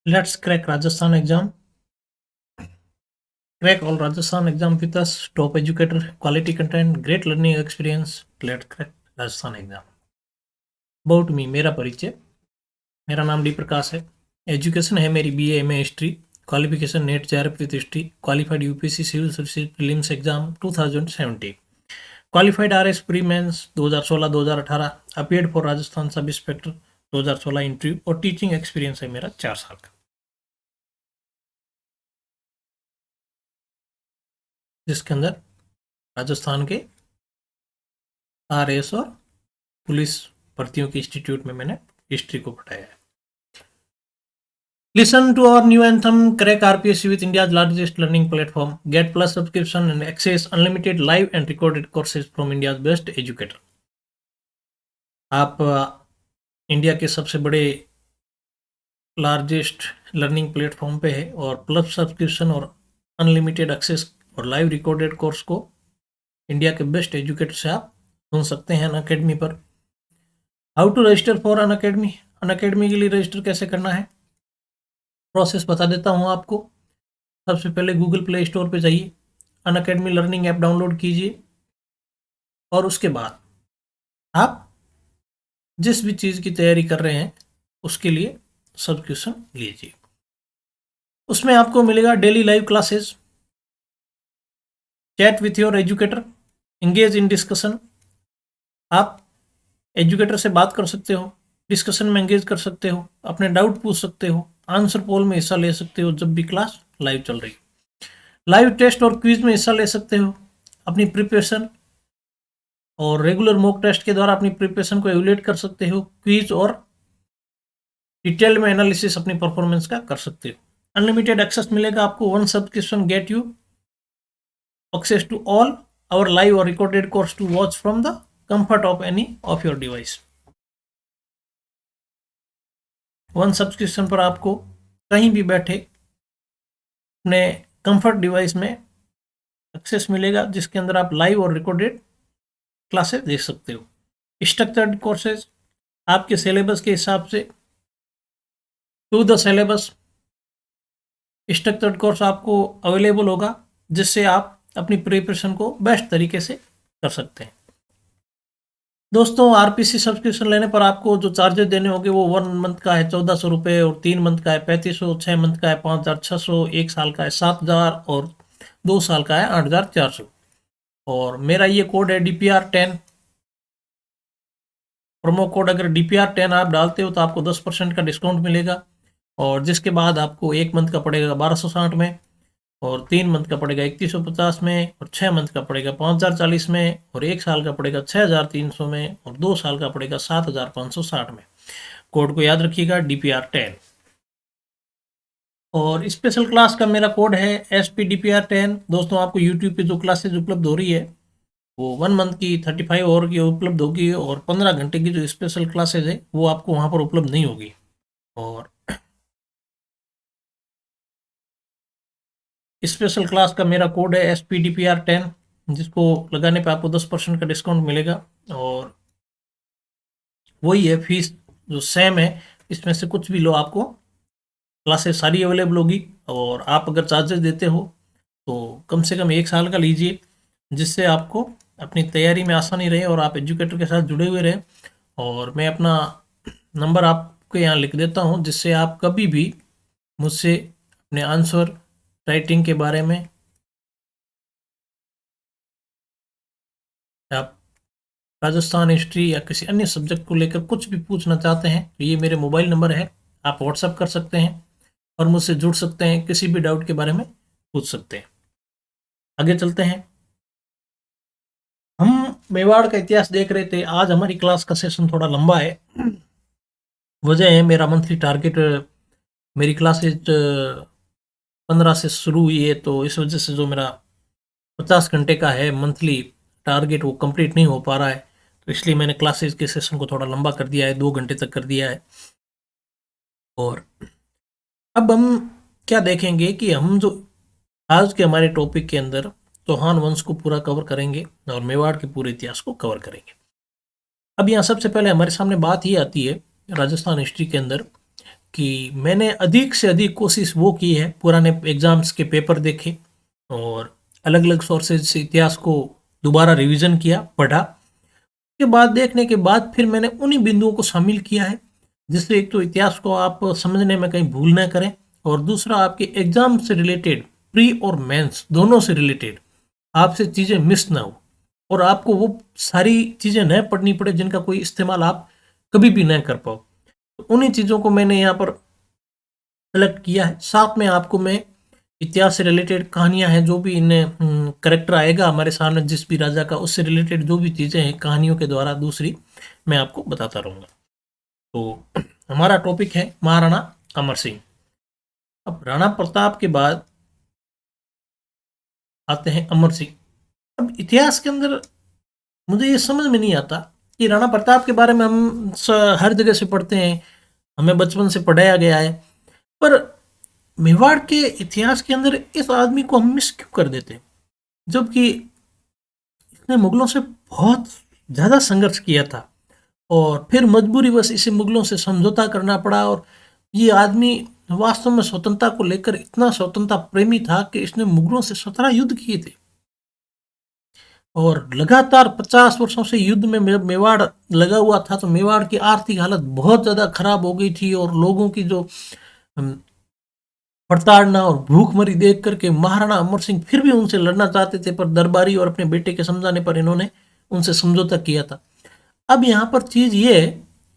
Let's crack Rajasthan exam. Crack all Rajasthan exam with us. Top educator, quality content, great learning experience. Let's crack Rajasthan exam. About me, मेरा परिचय। मेरा नाम D प्रकाश है। Education है मेरी BA MA history. Qualification NET JRF with history. Qualified UPSC civil services prelims exam 2017। Qualified RS pre mains 2016-2018। Appeared for Rajasthan sub inspector 2016 interview. और teaching experience है मेरा 4 साल का, जिसके अंदर राजस्थान के RS और पुलिस भर्तियों के इंस्टीट्यूट में मैंने हिस्ट्री को पढ़ाया है। Listen to our new anthem, crack RPSC with India's largest learning platform. Get plus subscription and access unlimited live and recorded courses from India's best educator. आप इंडिया के सबसे बड़े लार्जेस्ट लर्निंग प्लेटफॉर्म पे है और प्लस सब्सक्रिप्शन और unlimited access और live recorded course को इंडिया के बेस्ट एजुकेटर से आप सुन सकते हैं अनअकैडमी पर। How to register for Unacademy. Unacademy के लिए रजिस्टर कैसे करना है, प्रोसेस बता देता हूँ आपको। सबसे पहले गूगल प्ले स्टोर पे जाइए, अनअकैडमी लर्निंग ऐप डाउनलोड कीजिए और उसके बाद आप जिस भी चीज़ की तैयारी कर रहे हैं उसके लिए सब्सक्रिप्शन लीजिए। उसमें आपको मिलेगा daily live classes, chat with your educator, engage in discussion. आप एजुकेटर से बात कर सकते हो, डिस्कशन में एंगेज कर सकते हो, अपने डाउट पूछ सकते हो, आंसर पोल में हिस्सा ले सकते हो जब भी क्लास लाइव चल रही। लाइव टेस्ट और क्विज में हिस्सा ले सकते हो। अपनी प्रिपरेशन और रेगुलर मॉक टेस्ट के द्वारा अपनी प्रिपरेशन को एवेल्यूएट कर सकते हो। क्विज और डिटेल में एनालिसिस अपनी परफॉर्मेंस का कर सकते हो। अनलिमिटेड एक्सेस मिलेगा आपको। One subscription get you access to all our live or recorded course to watch from the comfort of any of your device. One subscription पर आपको कहीं भी बैठे अपने कंफर्ट डिवाइस में एक्सेस मिलेगा, जिसके अंदर आप लाइव और रिकॉर्डेड क्लासेस देख सकते हो। स्ट्रक्चर्ड कोर्सेज आपके सिलेबस के हिसाब से to the syllabus structured course आपको अवेलेबल होगा, जिससे आप अपनी प्रिपरेशन को बेस्ट तरीके से कर सकते हैं। दोस्तों, RPC सब्सक्रिप्शन लेने पर आपको जो चार्जेस देने होंगे वो 1 मंथ का है 1400 रुपये और 3 मंथ का है 3500, 6 मंथ का है 5600, 1 साल का है 7000 और 2 साल का है 8400। और मेरा ये कोड है DPR10। प्रोमो कोड अगर DPR10 आप डालते हो तो आपको 10% का डिस्काउंट मिलेगा, और जिसके बाद आपको 1 मंथ का पड़ेगा 1260 में, और 3 मंथ का पड़ेगा 3150 में, और 6 मंथ का पड़ेगा 5040 में, और 1 साल का पड़ेगा 6300 में, और 2 साल का पड़ेगा 7560 में। कोड को याद रखिएगा, DPR10। और स्पेशल क्लास का मेरा कोड है SPDPR10। दोस्तों, आपको यूट्यूब पे जो क्लासेज उपलब्ध हो रही है वो 1 मंथ की 35 आवर की उपलब्ध होगी, और 15 घंटे की जो स्पेशल क्लासेज है वो आपको वहाँ पर उपलब्ध नहीं होगी। और स्पेशल क्लास का मेरा कोड है SPDPR10, जिसको लगाने पे आपको 10% का डिस्काउंट मिलेगा। और वही है, फीस जो सेम है, इसमें से कुछ भी लो, आपको क्लासेस सारी अवेलेबल होगी। और आप अगर चार्जेस देते हो तो कम से कम 1 साल का लीजिए, जिससे आपको अपनी तैयारी में आसानी रहे और आप एजुकेटर के साथ जुड़े हुए रहें। और मैं अपना नंबर आपको यहाँ लिख देता हूँ, जिससे आप कभी भी मुझसे अपने आंसर राइटिंग के बारे में, आप राजस्थान हिस्ट्री या किसी अन्य सब्जेक्ट को लेकर कुछ भी पूछना चाहते हैं तो ये मेरे मोबाइल नंबर है, आप व्हाट्सअप कर सकते हैं और मुझसे जुड़ सकते हैं, किसी भी डाउट के बारे में पूछ सकते हैं। आगे चलते हैं। हम मेवाड़ का इतिहास देख रहे थे। आज हमारी क्लास का सेशन थोड़ा लंबा है। वजह है, मेरा मंथली टारगेट, मेरी क्लासेज 15 से शुरू हुई है, तो इस वजह से जो मेरा 50 घंटे का है मंथली टारगेट वो कंप्लीट नहीं हो पा रहा है। तो इसलिए मैंने क्लासेज के सेशन को थोड़ा लंबा कर दिया है, 2 घंटे तक कर दिया है। और अब हम क्या देखेंगे कि हम जो आज के हमारे टॉपिक के अंदर चौहान वंश को पूरा कवर करेंगे और मेवाड़ के पूरे इतिहास को कवर करेंगे। अब यहाँ सबसे पहले हमारे सामने बात ये आती है राजस्थान हिस्ट्री के अंदर कि मैंने अधिक से अधिक कोशिश वो की है, पुराने एग्जाम्स के पेपर देखे और अलग अलग सोर्सेज से इतिहास को दोबारा रिवीजन किया, पढ़ा। के बाद देखने के बाद फिर मैंने उन्हीं बिंदुओं को शामिल किया है, जिससे एक तो इतिहास को आप समझने में कहीं भूल ना करें, और दूसरा आपके एग्जाम से रिलेटेड, प्री और मेंस दोनों से रिलेटेड आपसे चीज़ें मिस ना हो, और आपको वो सारी चीज़ें न पढ़नी पड़े जिनका कोई इस्तेमाल आप कभी भी न कर पाओ। तो उन्हीं चीज़ों को मैंने यहाँ पर सेलेक्ट किया है। साथ में आपको मैं इतिहास से रिलेटेड कहानियां हैं, जो भी इन्हें करेक्टर आएगा हमारे सामने जिस भी राजा का, उससे रिलेटेड जो भी चीज़ें हैं कहानियों के द्वारा दूसरी, मैं आपको बताता रहूँगा। तो हमारा टॉपिक है महाराणा अमर सिंह। अब राणा प्रताप के बाद आते हैं अमर सिंह। अब इतिहास के अंदर मुझे ये समझ में नहीं आता कि राणा प्रताप के बारे में हम हर जगह से पढ़ते हैं, हमें बचपन से पढ़ाया गया है, पर मेवाड़ के इतिहास के अंदर इस आदमी को हम मिस क्यों कर देते हैं, जबकि इसने मुगलों से बहुत ज़्यादा संघर्ष किया था और फिर मजबूरीवश इसे मुगलों से समझौता करना पड़ा। और ये आदमी वास्तव में स्वतंत्रता को लेकर इतना स्वतंत्रता प्रेमी था कि इसने मुगलों से 17 युद्ध किए थे, और लगातार 50 वर्षों से युद्ध में मेवाड़ लगा हुआ था। तो मेवाड़ की आर्थिक हालत बहुत ज़्यादा खराब हो गई थी, और लोगों की जो प्रताड़ना और भूखमरी देख करके महाराणा अमर सिंह फिर भी उनसे लड़ना चाहते थे, पर दरबारी और अपने बेटे के समझाने पर इन्होंने उनसे समझौता किया था। अब यहाँ पर चीज ये है,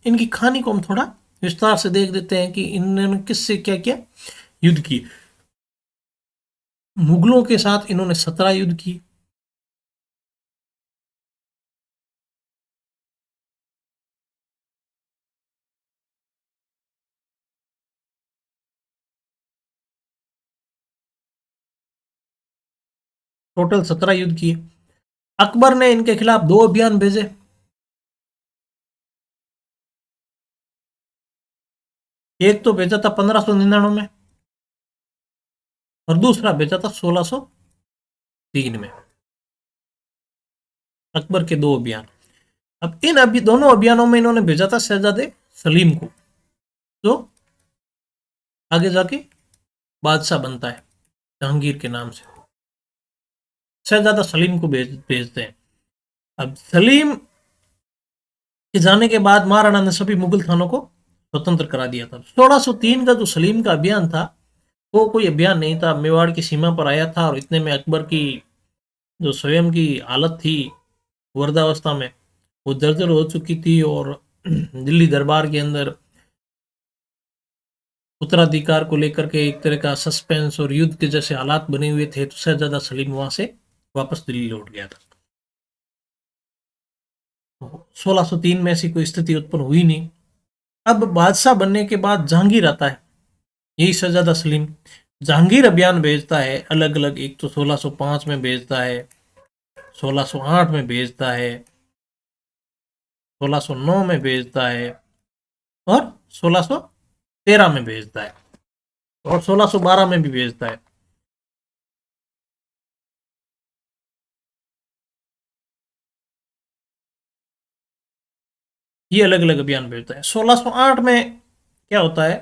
इनकी कहानी को हम थोड़ा विस्तार से देख देते हैं कि इन्होंने किससे क्या क्या युद्ध किए। मुगलों के साथ इन्होंने 17 युद्ध किए। टोटल 17 युद्ध किए। अकबर ने इनके खिलाफ 2 अभियान भेजे। एक तो भेजा था 1599 में, और दूसरा भेजा था 1603 में। अकबर के 2 अभियान। अब इन अभी दोनों अभियानों में इन्होंने भेजा था शहजादे सलीम को, जो आगे जाके बादशाह बनता है जहांगीर के नाम से। शहजादा सलीम को भेजते हैं। अब सलीम के जाने के बाद महाराणा ने सभी मुगल थानों को स्वतंत्र करा दिया था। 1603 का जो सलीम का अभियान था, वो कोई अभियान नहीं था, मेवाड़ की सीमा पर आया था, और इतने में अकबर की जो स्वयं की हालत थी वृद्धावस्था में, वो जर्जर हो चुकी थी, और दिल्ली दरबार के अंदर उत्तराधिकार को लेकर के एक तरह का सस्पेंस और युद्ध के जैसे हालात बने हुए थे। तो शहजादा सलीम वहां से वापस दिल्ली लौट गया था। 1603 में ऐसी कोई स्थिति उत्पन्न हुई नहीं। अब बादशाह बनने के बाद जहांगीर आता है, यही शहजादा सलीम। जहांगीर अभियान भेजता है अलग अलग, एक तो 1605 में भेजता है, 1608 में भेजता है, 1609 में भेजता है, और 1613 में भेजता है, और 1612 में भी भेजता है। ये अलग अलग अभियान भेजता है। 1608 में क्या होता है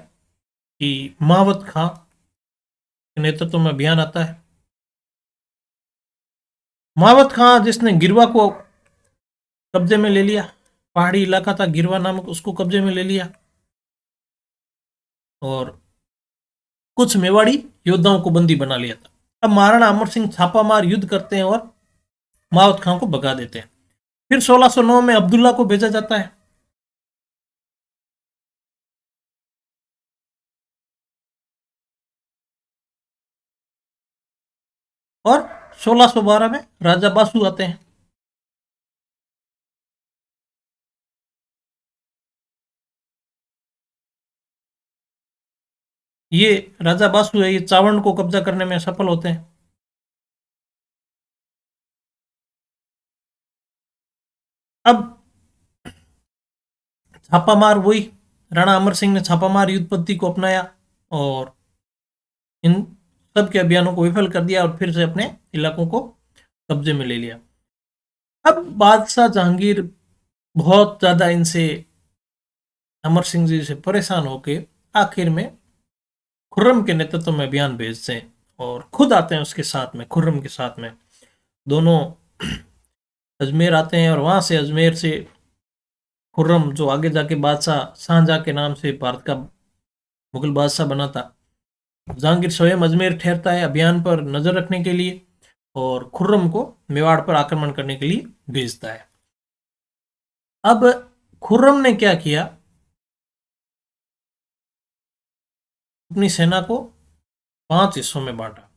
कि महावत खां के नेतृत्व में अभियान आता है। महावत खां जिसने गिरवा को कब्जे में ले लिया, पहाड़ी इलाका था गिरवा नामक, उसको कब्जे में ले लिया, और कुछ मेवाड़ी योद्धाओं को बंदी बना लिया था। अब महाराणा अमर सिंह छापामार युद्ध करते हैं और महावत खां को भगा देते हैं। फिर 1609 में अब्दुल्ला को भेजा जाता है, और 1612 में राजा बासु आते हैं। ये राजा बासु है, ये चावंड को कब्जा करने में सफल होते हैं। अब छापामार वही राणा अमर सिंह ने छापामार युद्ध पद्धति को अपनाया, और इन सब के अभियानों को विफल कर दिया, और फिर से अपने इलाकों को कब्जे में ले लिया। अब बादशाह जहांगीर बहुत ज्यादा इनसे, अमर सिंह जी से परेशान होके आखिर में खुर्रम के नेतृत्व में अभियान भेजते हैं और खुद आते हैं उसके साथ में, खुर्रम के साथ में। दोनों अजमेर आते हैं और वहां से, अजमेर से खुर्रम, जो आगे जाके बादशाह शाहजहां के नाम से भारत का मुगल बादशाह बना था, जहांगीर स्वयं अजमेर ठहरता है अभियान पर नजर रखने के लिए और खुर्रम को मेवाड़ पर आक्रमण करने के लिए भेजता है। अब खुर्रम ने क्या किया, अपनी सेना को 5 हिस्सों में बांटा,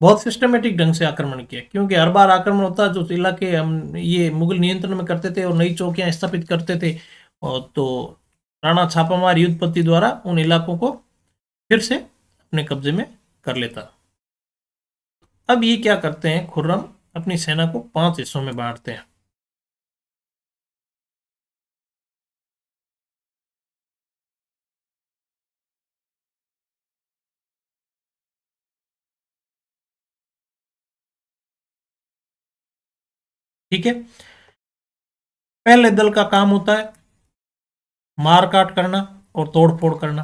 बहुत सिस्टमेटिक ढंग से आक्रमण किया, क्योंकि हर बार आक्रमण होता जो इलाके हम ये मुगल नियंत्रण में करते थे और नई चौकियां स्थापित करते थे, और तो राणा छापामार युद्धपति द्वारा उन इलाकों को फिर से अपने कब्जे में कर लेता। अब ये क्या करते हैं, खुर्रम अपनी सेना को 5 हिस्सों में बांटते हैं। ठीक है, पहले दल का काम होता है मार काट करना और तोड़ फोड़ करना।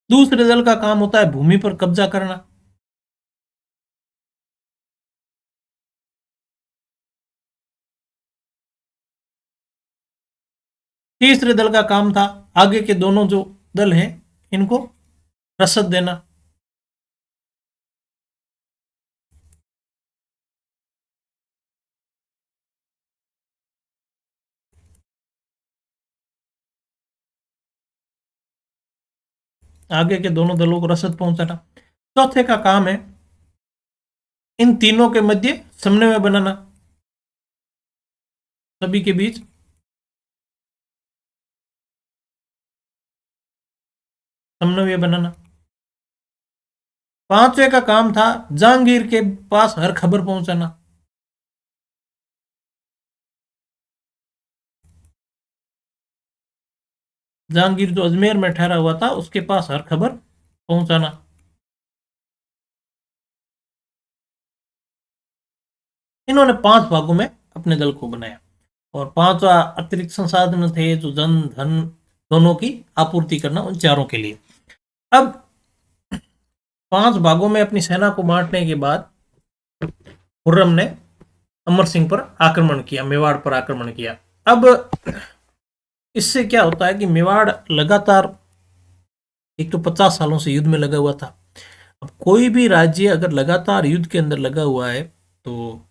दूसरे दल का काम होता है भूमि पर कब्जा करना। तीसरे दल का काम था आगे के दोनों जो दल हैं इनको रसद देना। आगे के दोनों दलों को रसद पहुंचाना। चौथे का काम है इन तीनों के मध्य समन्वय बनाना, सभी के बीच समन्वय बनाना। पांचवे का काम था जहांगीर के पास हर खबर पहुंचाना। जहांगीर जो अजमेर में ठहरा हुआ था उसके पास हर खबर पहुंचाना। इन्होंने 5 भागों में अपने दल को बनाया और 5 अतिरिक्त संसाधन थे जो जन धन दोनों की आपूर्ति करना उन चारों के लिए। अब 5 भागों में अपनी सेना को बांटने के बाद खुर्रम ने अमर सिंह पर आक्रमण किया, मेवाड़ पर आक्रमण किया। अब इससे क्या होता है कि मेवाड़ लगातार एक तो 50 सालों से युद्ध में लगा हुआ था। अब कोई भी राज्य अगर लगातार युद्ध के अंदर लगा हुआ है तो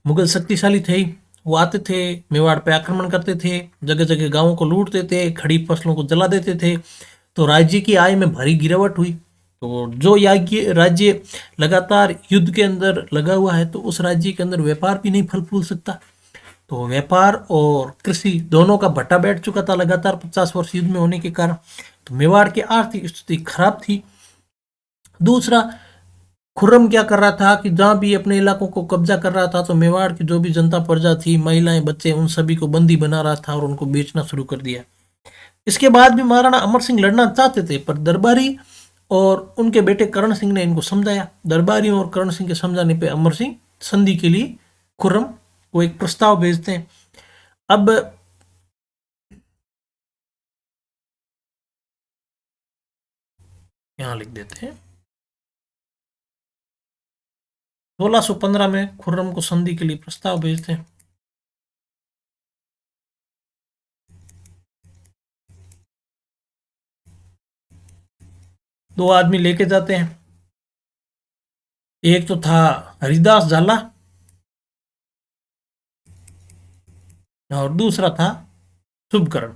मुगल शक्तिशाली थे ही, वो आते थे मेवाड़ पे आक्रमण करते थे, जगह जगह गांवों को लूटते थे, खड़ी फसलों को जला देते थे, तो राज्य की आय में भारी गिरावट हुई। तो जो राज्य लगातार युद्ध के अंदर लगा हुआ है तो उस राज्य के अंदर व्यापार भी नहीं फल फूल सकता। तो व्यापार और कृषि दोनों का भट्टा बैठ चुका था लगातार 50 वर्ष युद्ध में होने के कारण। तो मेवाड़ की आर्थिक स्थिति खराब थी। दूसरा, खुर्रम क्या कर रहा था कि जहां भी अपने इलाकों को कब्जा कर रहा था तो मेवाड़ की जो भी जनता प्रजा थी, महिलाएं, बच्चे, उन सभी को बंदी बना रहा था और उनको बेचना शुरू कर दिया। इसके बाद भी महाराणा अमर सिंह लड़ना चाहते थे, पर दरबारी और उनके बेटे करण सिंह ने इनको समझाया। दरबारियों और करण सिंह के समझाने पर अमर सिंह संधि के लिए खुर्रम को एक प्रस्ताव भेजते हैं। अब यहां लिख देते हैं 1615 में खुर्रम को संधि के लिए प्रस्ताव भेजते हैं। दो आदमी लेके जाते हैं, एक तो था हरिदास झाला और दूसरा था शुभकरण।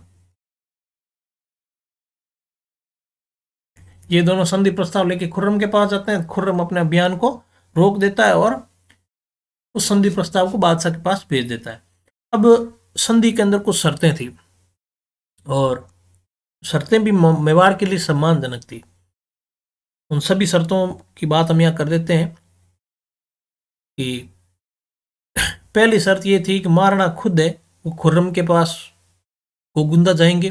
ये दोनों संधि प्रस्ताव लेके खुर्रम के पास जाते हैं। खुर्रम अपने अभियान को रोक देता है और उस संधि प्रस्ताव को बादशाह के पास भेज देता है। अब संधि के अंदर कुछ शर्तें थी और शर्तें भी मेवाड़ के लिए सम्मानजनक थी। उन सभी शर्तों की बात हम यहाँ कर देते हैं कि पहली शर्त ये थी कि महाराणा खुद है वो खुर्रम के पास गोगुंदा जाएंगे,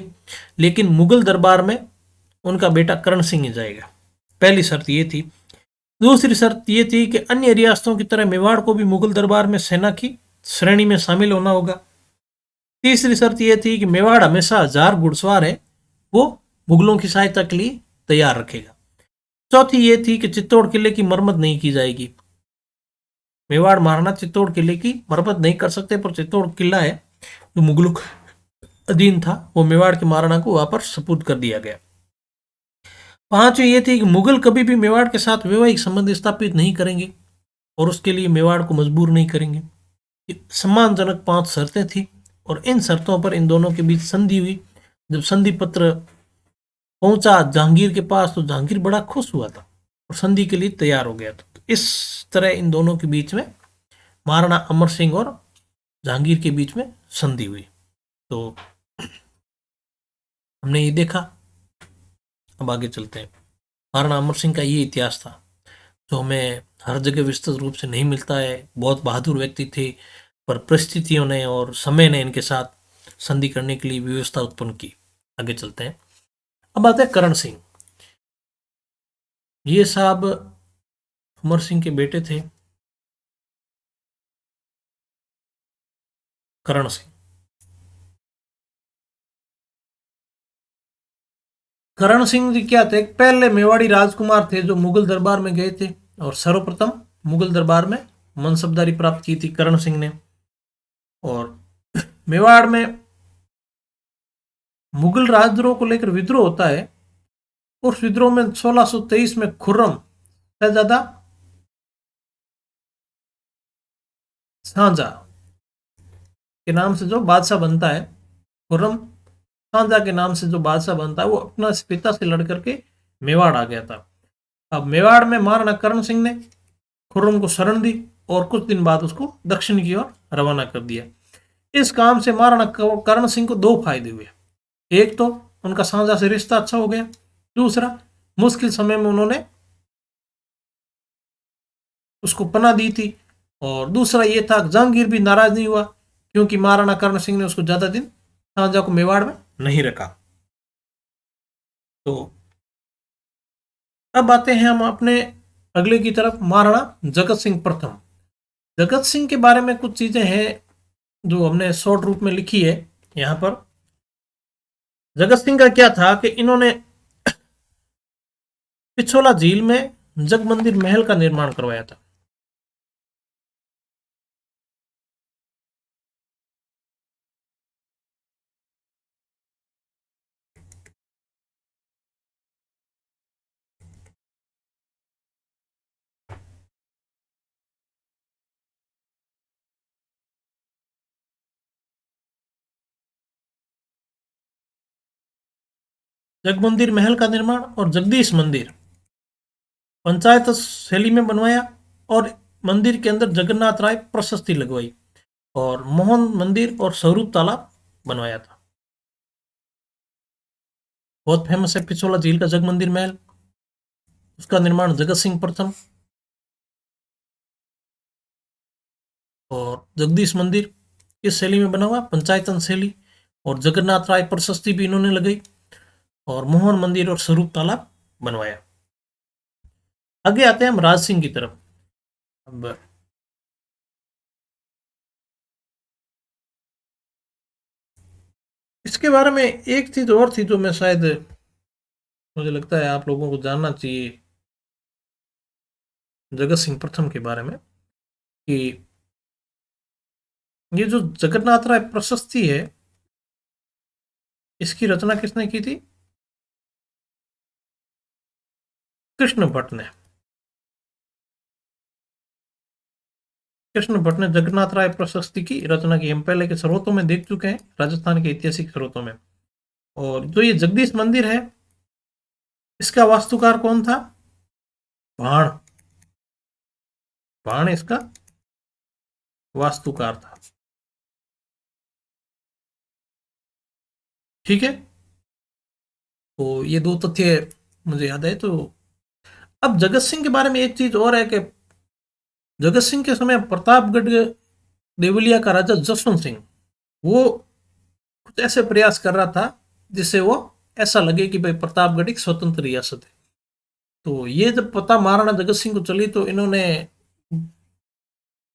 लेकिन मुगल दरबार में उनका बेटा करण सिंह ही जाएगा। पहली शर्त ये थी। दूसरी शर्त ये थी कि अन्य रियासतों की तरह मेवाड़ को भी मुगल दरबार में सेना की श्रेणी में शामिल होना होगा। तीसरी शर्त यह थी कि मेवाड़ हमेशा 1000 घुड़सवार है वो मुगलों की सहायता के लिए तैयार रखेगा। चौथी ये थी कि चित्तौड़ किले की मरम्मत नहीं की जाएगी। मेवाड़ महाराणा चित्तौड़ किले की मरम्मत नहीं कर सकते, पर चित्तौड़ किला है जो मुगलों का अधीन था, वो मेवाड़ के महाराणा को वहां पर सपुर्द कर दिया गया। पांचवी ये थी कि मुगल कभी भी मेवाड़ के साथ वैवाहिक संबंध स्थापित नहीं करेंगे और उसके लिए मेवाड़ को मजबूर नहीं करेंगे। सम्मानजनक 5 शर्तें थी और इन शर्तों पर इन दोनों के बीच संधि हुई। जब संधि पत्र पहुंचा जहांगीर के पास तो जहांगीर बड़ा खुश हुआ था और संधि के लिए तैयार हो गया था। तो इस तरह इन दोनों के बीच में, महाराणा अमर सिंह और जहांगीर के बीच में संधि हुई। तो हमने ये देखा। अब आगे चलते हैं। महाराणा अमर सिंह का ये इतिहास था जो हमें हर जगह विस्तृत रूप से नहीं मिलता है। बहुत बहादुर व्यक्ति थे, पर परिस्थितियों ने और समय ने इनके साथ संधि करने के लिए व्यवस्था उत्पन्न की। आगे चलते हैं। अब आते हैं करण सिंह। ये साहब अमर सिंह के बेटे थे, करण सिंह। करण सिंह जी क्या थे? पहले मेवाड़ी राजकुमार थे जो मुगल दरबार में गए थे और सर्वप्रथम मुगल दरबार में मनसबदारी प्राप्त की थी करण सिंह ने। और मेवाड़ में मुगल राजद्रोह को लेकर विद्रोह होता है। उस विद्रोह में 1623 में खुर्रम शहजादा शाहजहां के नाम से जो बादशाह बनता है, खुर्रम शाहजहां के नाम से जो बादशाह बनता है, वो अपना पिता से लड़ करके मेवाड़ आ गया था। अब मेवाड़ में महाराणा करण सिंह ने खुर्रम को शरण दी और कुछ दिन बाद उसको दक्षिण की ओर रवाना कर दिया। इस काम से महाराणा करण सिंह को 2 फायदे हुए। एक तो उनका शाहजहां से रिश्ता अच्छा हो गया, दूसरा मुश्किल समय में उन्होंने उसको पनाह दी थी, और दूसरा ये था जहांगीर भी नाराज नहीं हुआ क्योंकि महाराणा करण सिंह ने उसको ज्यादा दिन शाहजहां को मेवाड़ में नहीं रखा। तो अब आते हैं हम अपने अगले की तरफ, महाराणा जगत सिंह प्रथम। जगत सिंह के बारे में कुछ चीजें हैं जो हमने शॉर्ट रूप में लिखी है यहां पर। जगत सिंह का क्या था कि इन्होंने पिछोला झील में जग मंदिर महल का निर्माण करवाया था। जग मंदिर महल का निर्माण और जगदीश मंदिर पंचायत शैली में बनवाया, और मंदिर के अंदर जगन्नाथ राय प्रशस्ति लगवाई, और मोहन मंदिर और स्वरूप तालाब बनवाया था। बहुत फेमस है पिछोला झील का जग मंदिर महल। उसका निर्माण जगत सिंह प्रथम। और जगदीश मंदिर इस शैली में बना हुआ, पंचायतन शैली, और जगन्नाथ राय प्रशस्ति भी इन्होंने लगाई, और मोहन मंदिर और स्वरूप तालाब बनवाया। आगे आते हैं हम राज सिंह की तरफ। अब इसके बारे में एक चीज और थी जो मैं शायद, मुझे लगता है आप लोगों को जानना चाहिए जगत सिंह प्रथम के बारे में, कि ये जो जगन्नाथ राय प्रशस्ति है, इसकी रचना किसने की थी? कृष्ण भट्ट ने। कृष्ण भट्ट ने जगन्नाथ राय प्रशस्ति की रचना की। हम पहले के स्रोतों में देख चुके हैं, राजस्थान के ऐतिहासिक स्रोतों में। और जो ये जगदीश मंदिर है, इसका वास्तुकार कौन था? भाण। भाण इसका वास्तुकार था। ठीक है, तो ये 2 तथ्य मुझे याद है। तो अब जगत सिंह के बारे में एक चीज और है कि जगत सिंह के समय प्रतापगढ़ देवलिया का राजा जसवंत सिंह, वो कुछ ऐसे प्रयास कर रहा था जिससे वो ऐसा लगे कि भाई प्रतापगढ़ एक स्वतंत्र रियासत है। तो ये जब पता महाराणा जगत सिंह को चली तो इन्होंने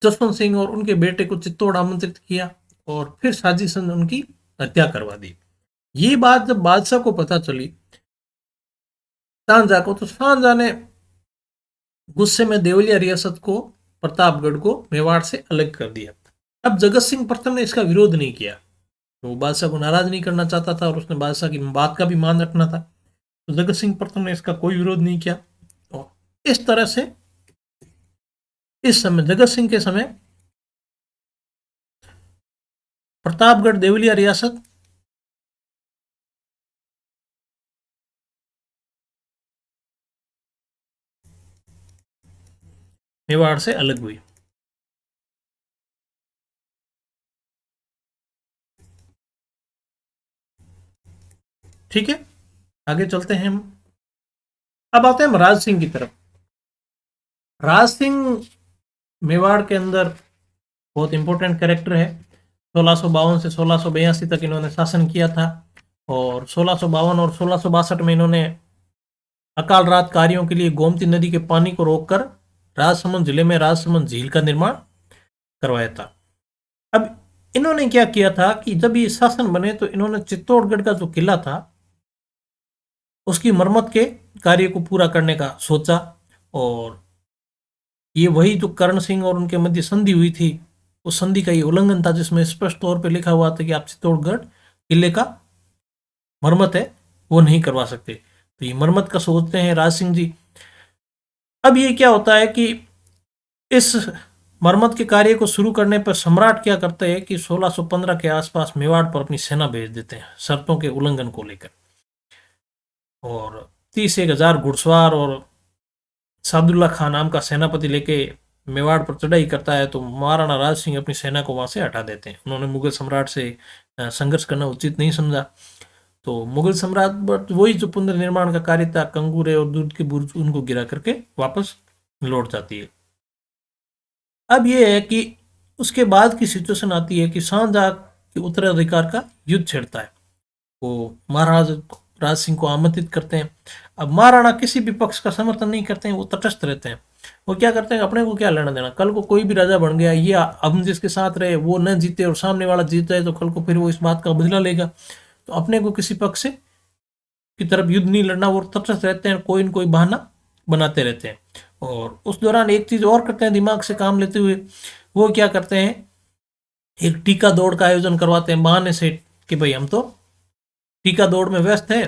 जसवंत सिंह और उनके बेटे को चित्तौड़ आमंत्रित किया और फिर साजिश उनकी हत्या करवा दी। ये बात जब बादशाह को पता चली शाहजहां को, तो शाहजहां ने गुस्से में देवलिया रियासत को, प्रतापगढ़ को मेवाड़ से अलग कर दिया। अब जगत सिंह प्रथम ने इसका विरोध नहीं किया, तो वो बादशाह को नाराज नहीं करना चाहता था और उसने बादशाह की बात का भी मान रखना था, तो जगत सिंह प्रथम ने इसका कोई विरोध नहीं किया। और इस तरह से इस समय जगत सिंह के समय प्रतापगढ़ देवलिया रियासत मेवाड़ से अलग हुई। ठीक है, आगे चलते हैं हम। अब आते हैं हम राज सिंह की तरफ। राज सिंह मेवाड़ के अंदर बहुत इंपॉर्टेंट कैरेक्टर है। 1652 से 1682 तक इन्होंने शासन किया था और 1652 और 1662 में इन्होंने अकाल रात कार्यों के लिए गोमती नदी के पानी को रोककर राजसमंद जिले में राजसमंद झील का निर्माण करवाया था। अब इन्होंने क्या किया था कि जब ये शासन बने तो इन्होंने चित्तौड़गढ़ का जो किला था उसकी मरम्मत के कार्य को पूरा करने का सोचा, और ये वही जो करण सिंह और उनके मध्य संधि हुई थी उस संधि का ये उल्लंघन था, जिसमें स्पष्ट तौर पर लिखा हुआ था कि आप चित्तौड़गढ़ किले का मरम्मत है वो नहीं करवा सकते। तो ये मरम्मत का सोचते हैं राज सिंह जी। अब ये क्या होता है कि इस मरम्मत के कार्य को शुरू करने पर सम्राट क्या करते हैं कि 1615 के आसपास मेवाड़ पर अपनी सेना भेज देते हैं शर्तों के उल्लंघन को लेकर, और 30,000 घुड़सवार और सादुल्ला खान नाम का सेनापति लेके मेवाड़ पर चढ़ाई करता है। तो महाराणा राज सिंह अपनी सेना को वहां से हटा देते हैं। उन्होंने मुगल सम्राट से संघर्ष करना उचित नहीं समझा, तो मुगल सम्राट वही जो पुनर्निर्माण का कार्य था, कंगूरे और दूध के बुर्ज, उनको गिरा करके वापस लौट जाती है। अब यह है कि उसके बाद की सिचुएशन आती है कि शाहजहां के उत्तराधिकार का युद्ध छिड़ता है। वो महाराज राज सिंह को आमंत्रित करते हैं। अब महाराणा किसी भी पक्ष का समर्थन नहीं करते हैं, वो तटस्थ रहते हैं। वो क्या करते हैं, अपने को क्या लेना देना, कल को कोई भी राजा बन गया, ये हम जिसके साथ रहे वो न जीते और सामने वाला जीत जाए तो कल को फिर वो इस बात का बदला लेगा, तो अपने को किसी पक्ष से की तरफ युद्ध नहीं लड़ना, वो तटस्थ रहते हैं, कोई न कोई बहाना बनाते रहते हैं। और उस दौरान एक चीज और करते हैं दिमाग से काम लेते हुए, वो क्या करते हैं, एक टीका दौड़ का आयोजन करवाते हैं बहाने से कि भाई हम तो टीका दौड़ में व्यस्त है।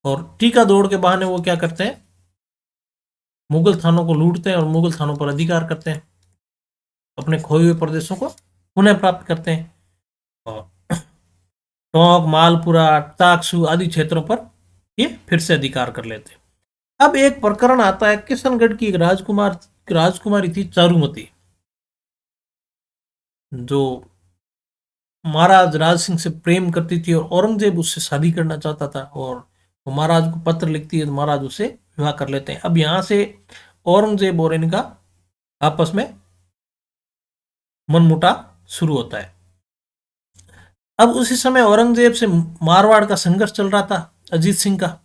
और टीका दौड़ के बहाने वो क्या करते हैं, मुगल थानों को लूटते हैं और मुगल थानों पर अधिकार करते हैं, अपने खोए हुए प्रदेशों को पुनः प्राप्त करते हैं और टोंक, मालपुरा, ताकसू आदि क्षेत्रों पर ये फिर से अधिकार कर लेते हैं। अब एक प्रकरण आता है, किशनगढ़ की एक राजकुमारी थी चारुमती, जो महाराज राज सिंह से प्रेम करती थी और औरंगजेब उससे शादी करना चाहता था, और वो महाराज को पत्र लिखती है तो महाराज उससे विवाह कर लेते हैं। अब यहाँ से औरंगजेब और इनका आपस में मनमुटाव शुरू होता है। अब उसी समय औरंगजेब से मारवाड़ का संघर्ष चल रहा था, अजीत सिंह का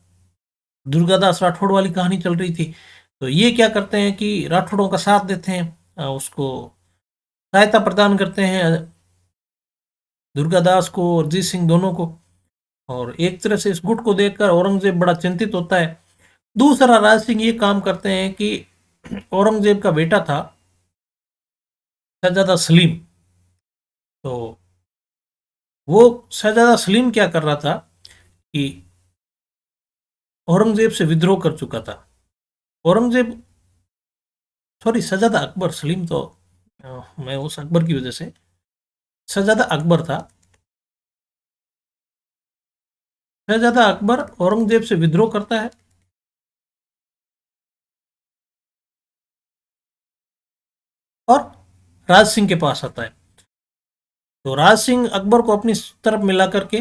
दुर्गादास राठौड़ वाली कहानी चल रही थी। तो ये क्या करते हैं कि राठौड़ों का साथ देते हैं, उसको सहायता प्रदान करते हैं दुर्गादास को और अजीत सिंह दोनों को। और एक तरह से इस गुट को देखकर औरंगजेब बड़ा चिंतित होता है। दूसरा, राज सिंह ये काम करते हैं कि औरंगजेब का बेटा था शहजादा सलीम, तो वो शहजादा सलीम क्या कर रहा था कि औरंगजेब से विद्रोह कर चुका था। औरंगजेब, सॉरी, शहजादा अकबर, सलीम तो मैं उस अकबर की वजह से, शहजादा अकबर था। शहजादा अकबर औरंगजेब से विद्रोह करता है और राज सिंह के पास आता है। तो राज सिंह अकबर को अपनी तरफ मिला करके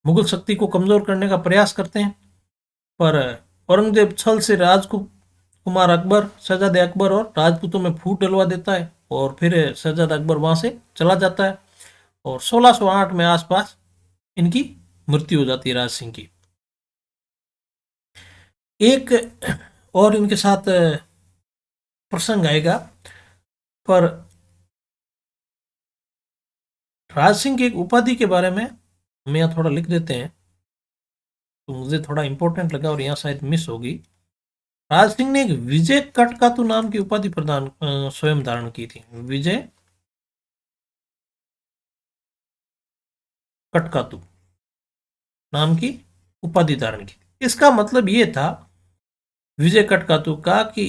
मुगल शक्ति को कमजोर करने का प्रयास करते हैं, पर औरंगजेब छल से राजकुमार अकबर, शहजादे अकबर और राजपूतों में फूट डलवा देता है और फिर शहजादा अकबर वहां से चला जाता है। और 1608 में आसपास इनकी मृत्यु हो जाती है राज सिंह की। एक और इनके साथ प्रसंग आएगा, पर राज सिंह की एक उपाधि के बारे में हम यहाँ थोड़ा लिख देते हैं, तो मुझे थोड़ा इंपॉर्टेंट लगा और यहाँ शायद मिस होगी। राज सिंह ने एक विजय कटकातु नाम की उपाधि प्रदान स्वयं धारण की थी। विजय कटकातु नाम की उपाधि धारण की थी। इसका मतलब ये था विजय कटकातु का कि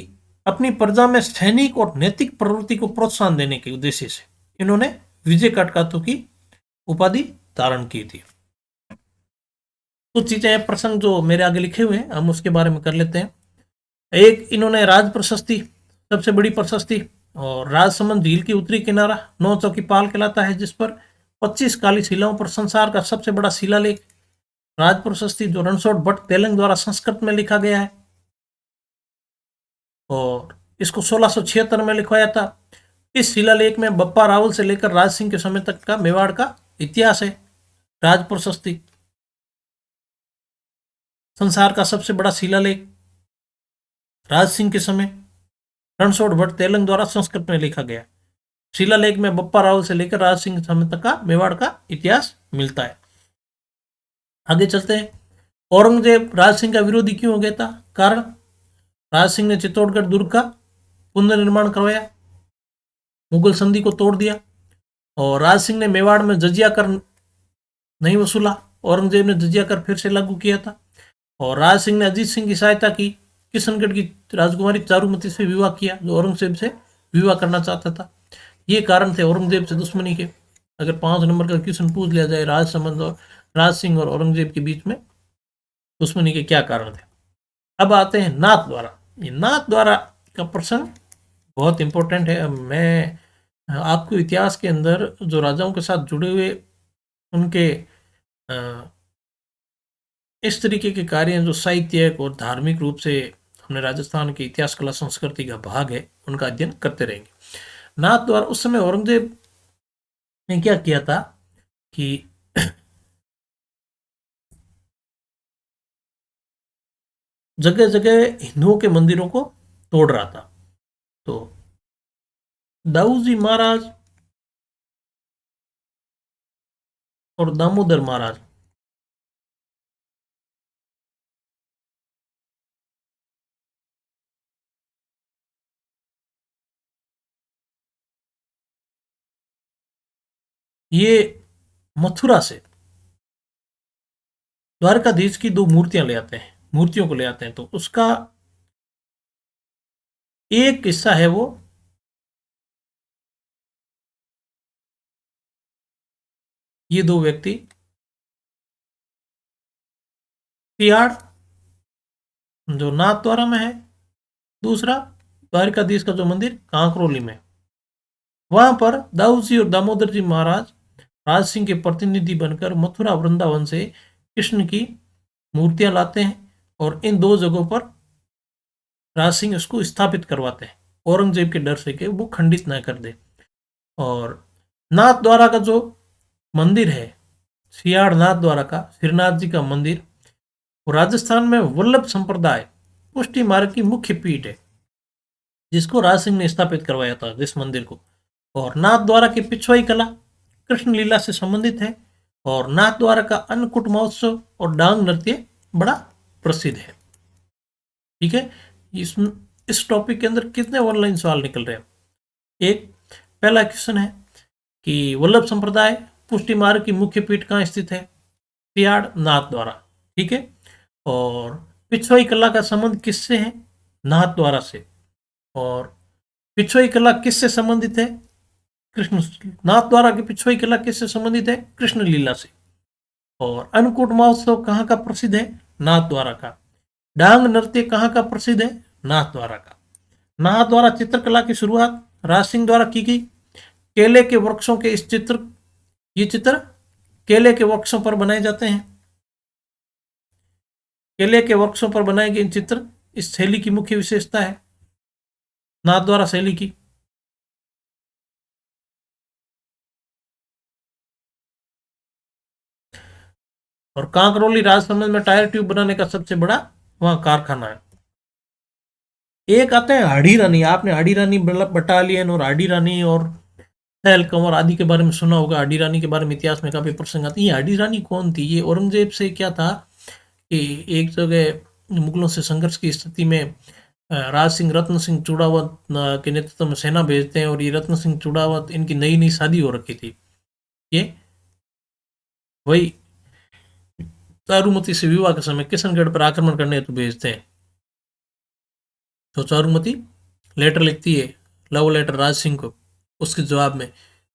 अपनी प्रजा में सैनिक और नैतिक प्रवृत्ति को प्रोत्साहन देने के उद्देश्य से इन्होंने विजय कटकातु की उपाधि धारण की थी। कुछ चीजें प्रसंग जो मेरे आगे लिखे हुए हैं हम उसके बारे में कर लेते हैं। एक, इन्होंने राज प्रशस्ति, सबसे बड़ी प्रशस्ति, और राजसमंद झील की उत्तरी किनारा नौ चौकी पाल कहलाता है, जिस पर 25 काली शिलाओं पर संसार का सबसे बड़ा शिलालेख राज प्रशस्ति, जो रणछोड़ भट्ट तेलंग द्वारा संस्कृत में लिखा गया है, और इसको 1676 में लिखवाया था। इस शिलालेख में बप्पा रावल से लेकर राज सिंह के समय तक का मेवाड़ का इतिहास है। राज प्रशस्ति संसार का सबसे बड़ा शिलालेख, राज सिंह के समय, रणछोड़ भट्ट तेलंग द्वारा संस्कृत में लिखा गया। शिलालेख में बप्पा रावल से लेकर राज सिंह समय तक का मेवाड़ का इतिहास मिलता है। आगे चलते हैं। औरंगजेब राज सिंह का विरोधी क्यों हो गया था? कारण, राज सिंह ने चित्तौड़गढ़ दुर्ग का पुनर्निर्माण करवाया, मुगल संधि को तोड़ दिया, और राज सिंह ने मेवाड़ में जजिया कर नहीं वसूला। औरंगजेब ने जजिया कर फिर से लागू किया था, और राज सिंह ने अजीत सिंह की सहायता की, किशनगढ़ की राजकुमारी चारुमती से विवाह किया, जो औरंगजेब से विवाह करना चाहता था। ये कारण थे औरंगजेब से दुश्मनी के। अगर 5 नंबर का क्वेश्चन पूछ लिया जाए राजसमंद और राज सिंह और औरंगजेब के बीच में दुश्मनी के क्या कारण थे। अब आते हैं नाथ द्वारा। ये नाथ द्वारा का प्रसंग बहुत इंपॉर्टेंट है। मैं आपको इतिहास के अंदर जो राजाओं के साथ जुड़े हुए उनके इस तरीके के कार्य जो साहित्यिक और धार्मिक रूप से हमने राजस्थान के इतिहास कला संस्कृति का भाग है, उनका अध्ययन करते रहेंगे। नाथ द्वारा उस समय औरंगजेब ने क्या किया था कि जगह जगह हिंदुओं के मंदिरों को तोड़ रहा था। तो दाऊ जी महाराज और दामोदर महाराज ये मथुरा से द्वारकाधीश की 2 मूर्तियां ले आते हैं, मूर्तियों को ले आते हैं। तो उसका एक किस्सा है वो ये 2 व्यक्ति तिहाड़ जो नाथ द्वारा में है, दूसरा द्वारकाधीश का जो मंदिर कांकरोली में, वहां पर दाऊ जी और दामोदर जी महाराज राज सिंह के प्रतिनिधि बनकर मथुरा वृंदावन से कृष्ण की मूर्तियां लाते हैं, और इन 2 जगहों पर राज सिंह इसको स्थापित करवाते हैं, औरंगजेब के डर से कि वो खंडित ना कर दे। और नाथ द्वारा का जो मंदिर है, सियाड़ नाथ द्वारा का श्रीनाथ जी का मंदिर, वो राजस्थान में वल्लभ संप्रदाय पुष्टि मार्ग की मुख्य पीठ है, जिसको राज सिंह ने स्थापित करवाया था जिस मंदिर को। और नाथ द्वारा की पिछवाई कला कृष्ण लीला से संबंधित है, और नाथ द्वारा का अन्नकूट महोत्सव और डांग नृत्य बड़ा प्रसिद्ध है। ठीक है, इस टॉपिक के अंदर कितने ऑनलाइन सवाल निकल रहे हैं? एक, पहला क्वेश्चन है कि वल्लभ संप्रदाय पुष्टि मार्ग की मुख्य पीठ कहाँ स्थित है? सियाड़ नाथ द्वारा। ठीक है, और पिछवाई कला का संबंध किससे है? नाथ द्वारा से। और पिछवाई कला किससे संबंधित है? कृष्ण। नाथ द्वारा की पिछवाई कला किससे संबंधित है? कृष्ण लीला से। और अन्नकूट महोत्सव कहाँ का प्रसिद्ध है? नाथ द्वारा का। डांग नृत्य कहाँ का प्रसिद्ध है? नाथ द्वारा का। नाथ द्वारा चित्रकला की शुरुआत राज सिंह द्वारा की गई। केले के वृक्षों के ये चित्र केले के वृक्षों पर बनाए जाते हैं। केले के वृक्षों पर बनाए गए चित्र इस शैली की मुख्य विशेषता है, नाथ द्वारा शैली की। और कांकरोली राजसमंद में टायर ट्यूब बनाने का सबसे बड़ा वहां कारखाना है। एक आते हैं हाड़ी रानी, आपने हाड़ी रानी बटालियन और हाड़ी रानी और सैल कंवर आदि के बारे में सुना होगा। हाड़ी रानी के बारे में इतिहास में काफी प्रसंग आती है। ये हाड़ी रानी कौन थी? ये औरंगजेब से क्या था कि एक जगह मुगलों से संघर्ष की स्थिति में राज सिंह रत्न सिंह चूड़ावत के नेतृत्व में सेना भेजते हैं, और ये रत्न सिंह चूड़ावत, इनकी नई नई शादी हो रखी थी। ये वही चारुमती से विवाह के समय किशनगढ़ पर आक्रमण करने हेतु भेजते हैं। तो चारुमती लेटर लिखती है, लव लेटर राज सिंह को। उसके जवाब में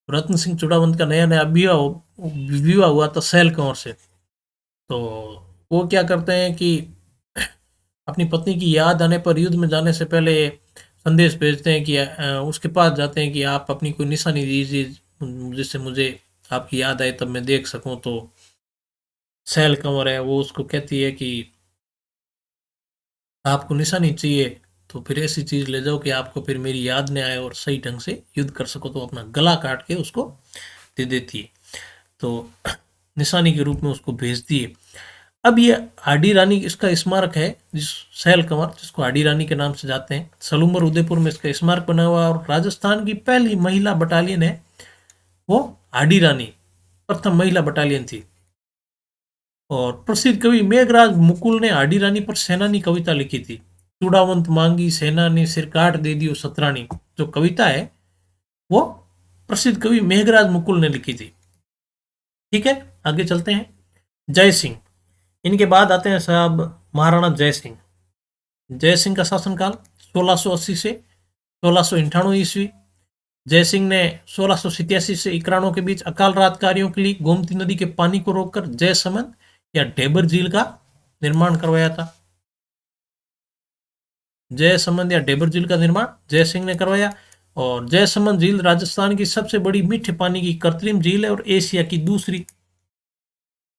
रत्न सिंह चूड़ावंत का नया नया विवाह हुआ था सैल कंवर से। तो वो क्या करते हैं कि अपनी पत्नी की याद आने पर युद्ध में जाने से पहले संदेश भेजते हैं कि उसके पास जाते हैं कि आप अपनी कोई निशानी दीजिए जिससे मुझे आपकी याद आए, तब मैं देख सकूं। तो सैल कंवर है वो उसको कहती है कि आपको निशानी चाहिए तो फिर ऐसी चीज ले जाओ कि आपको फिर मेरी याद नहीं आए और सही ढंग से युद्ध कर सको। तो अपना गला काट के उसको दे देती है, तो निशानी के रूप में उसको भेजती है। अब ये हाडी रानी इसका स्मारक है, जिस सैल कंवर जिसको हाडी रानी के नाम से जाते हैं, सलूमर उदयपुर में इसका स्मारक बना हुआ है। और राजस्थान की पहली महिला बटालियन है वो हाडी रानी, प्रथम महिला बटालियन थी। और प्रसिद्ध कवि मेघराज मुकुल ने हाडी रानी पर सेनानी कविता लिखी थी। चूड़ावंत मांगी सेना ने सिर काट दे दियो सतरानी, जो कविता है वो प्रसिद्ध कवि मेघराज मुकुल ने लिखी थी। ठीक है, आगे चलते हैं। जय सिंह, इनके बाद आते हैं साहब महाराणा जय सिंह। जय सिंह का शासनकाल 1680 से 1698 ईस्वी। जय सिंह ने 1687 से 91 के बीच अकाल राजकारियों के लिए गोमती नदी के पानी को रोककर जय समंद या ढेबर झील का निर्माण करवाया था। जय समंद या ढेबर झील का निर्माण जय सिंह ने करवाया। और जय समंद झील राजस्थान की सबसे बड़ी मीठे पानी की कृत्रिम झील है और एशिया की दूसरी।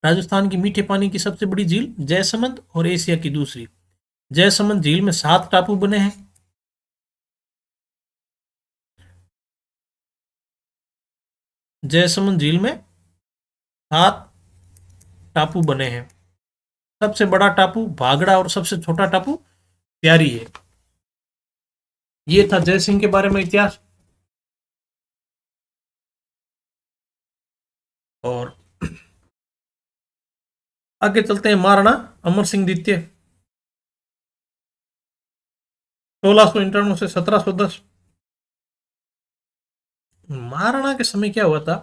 राजस्थान की मीठे पानी की सबसे बड़ी झील जयसमंद और एशिया की दूसरी। जयसमंद झील में 7 टापू बने हैं। जयसमंद झील में 7 टापू बने हैं। सबसे बड़ा टापू भागड़ा और सबसे छोटा टापू प्यारी है। ये था जय सिंह के बारे में इतिहास। और आगे चलते हैं महाराणा अमर सिंह द्वितीय, 1691 से 1710। महाराणा के समय क्या हुआ था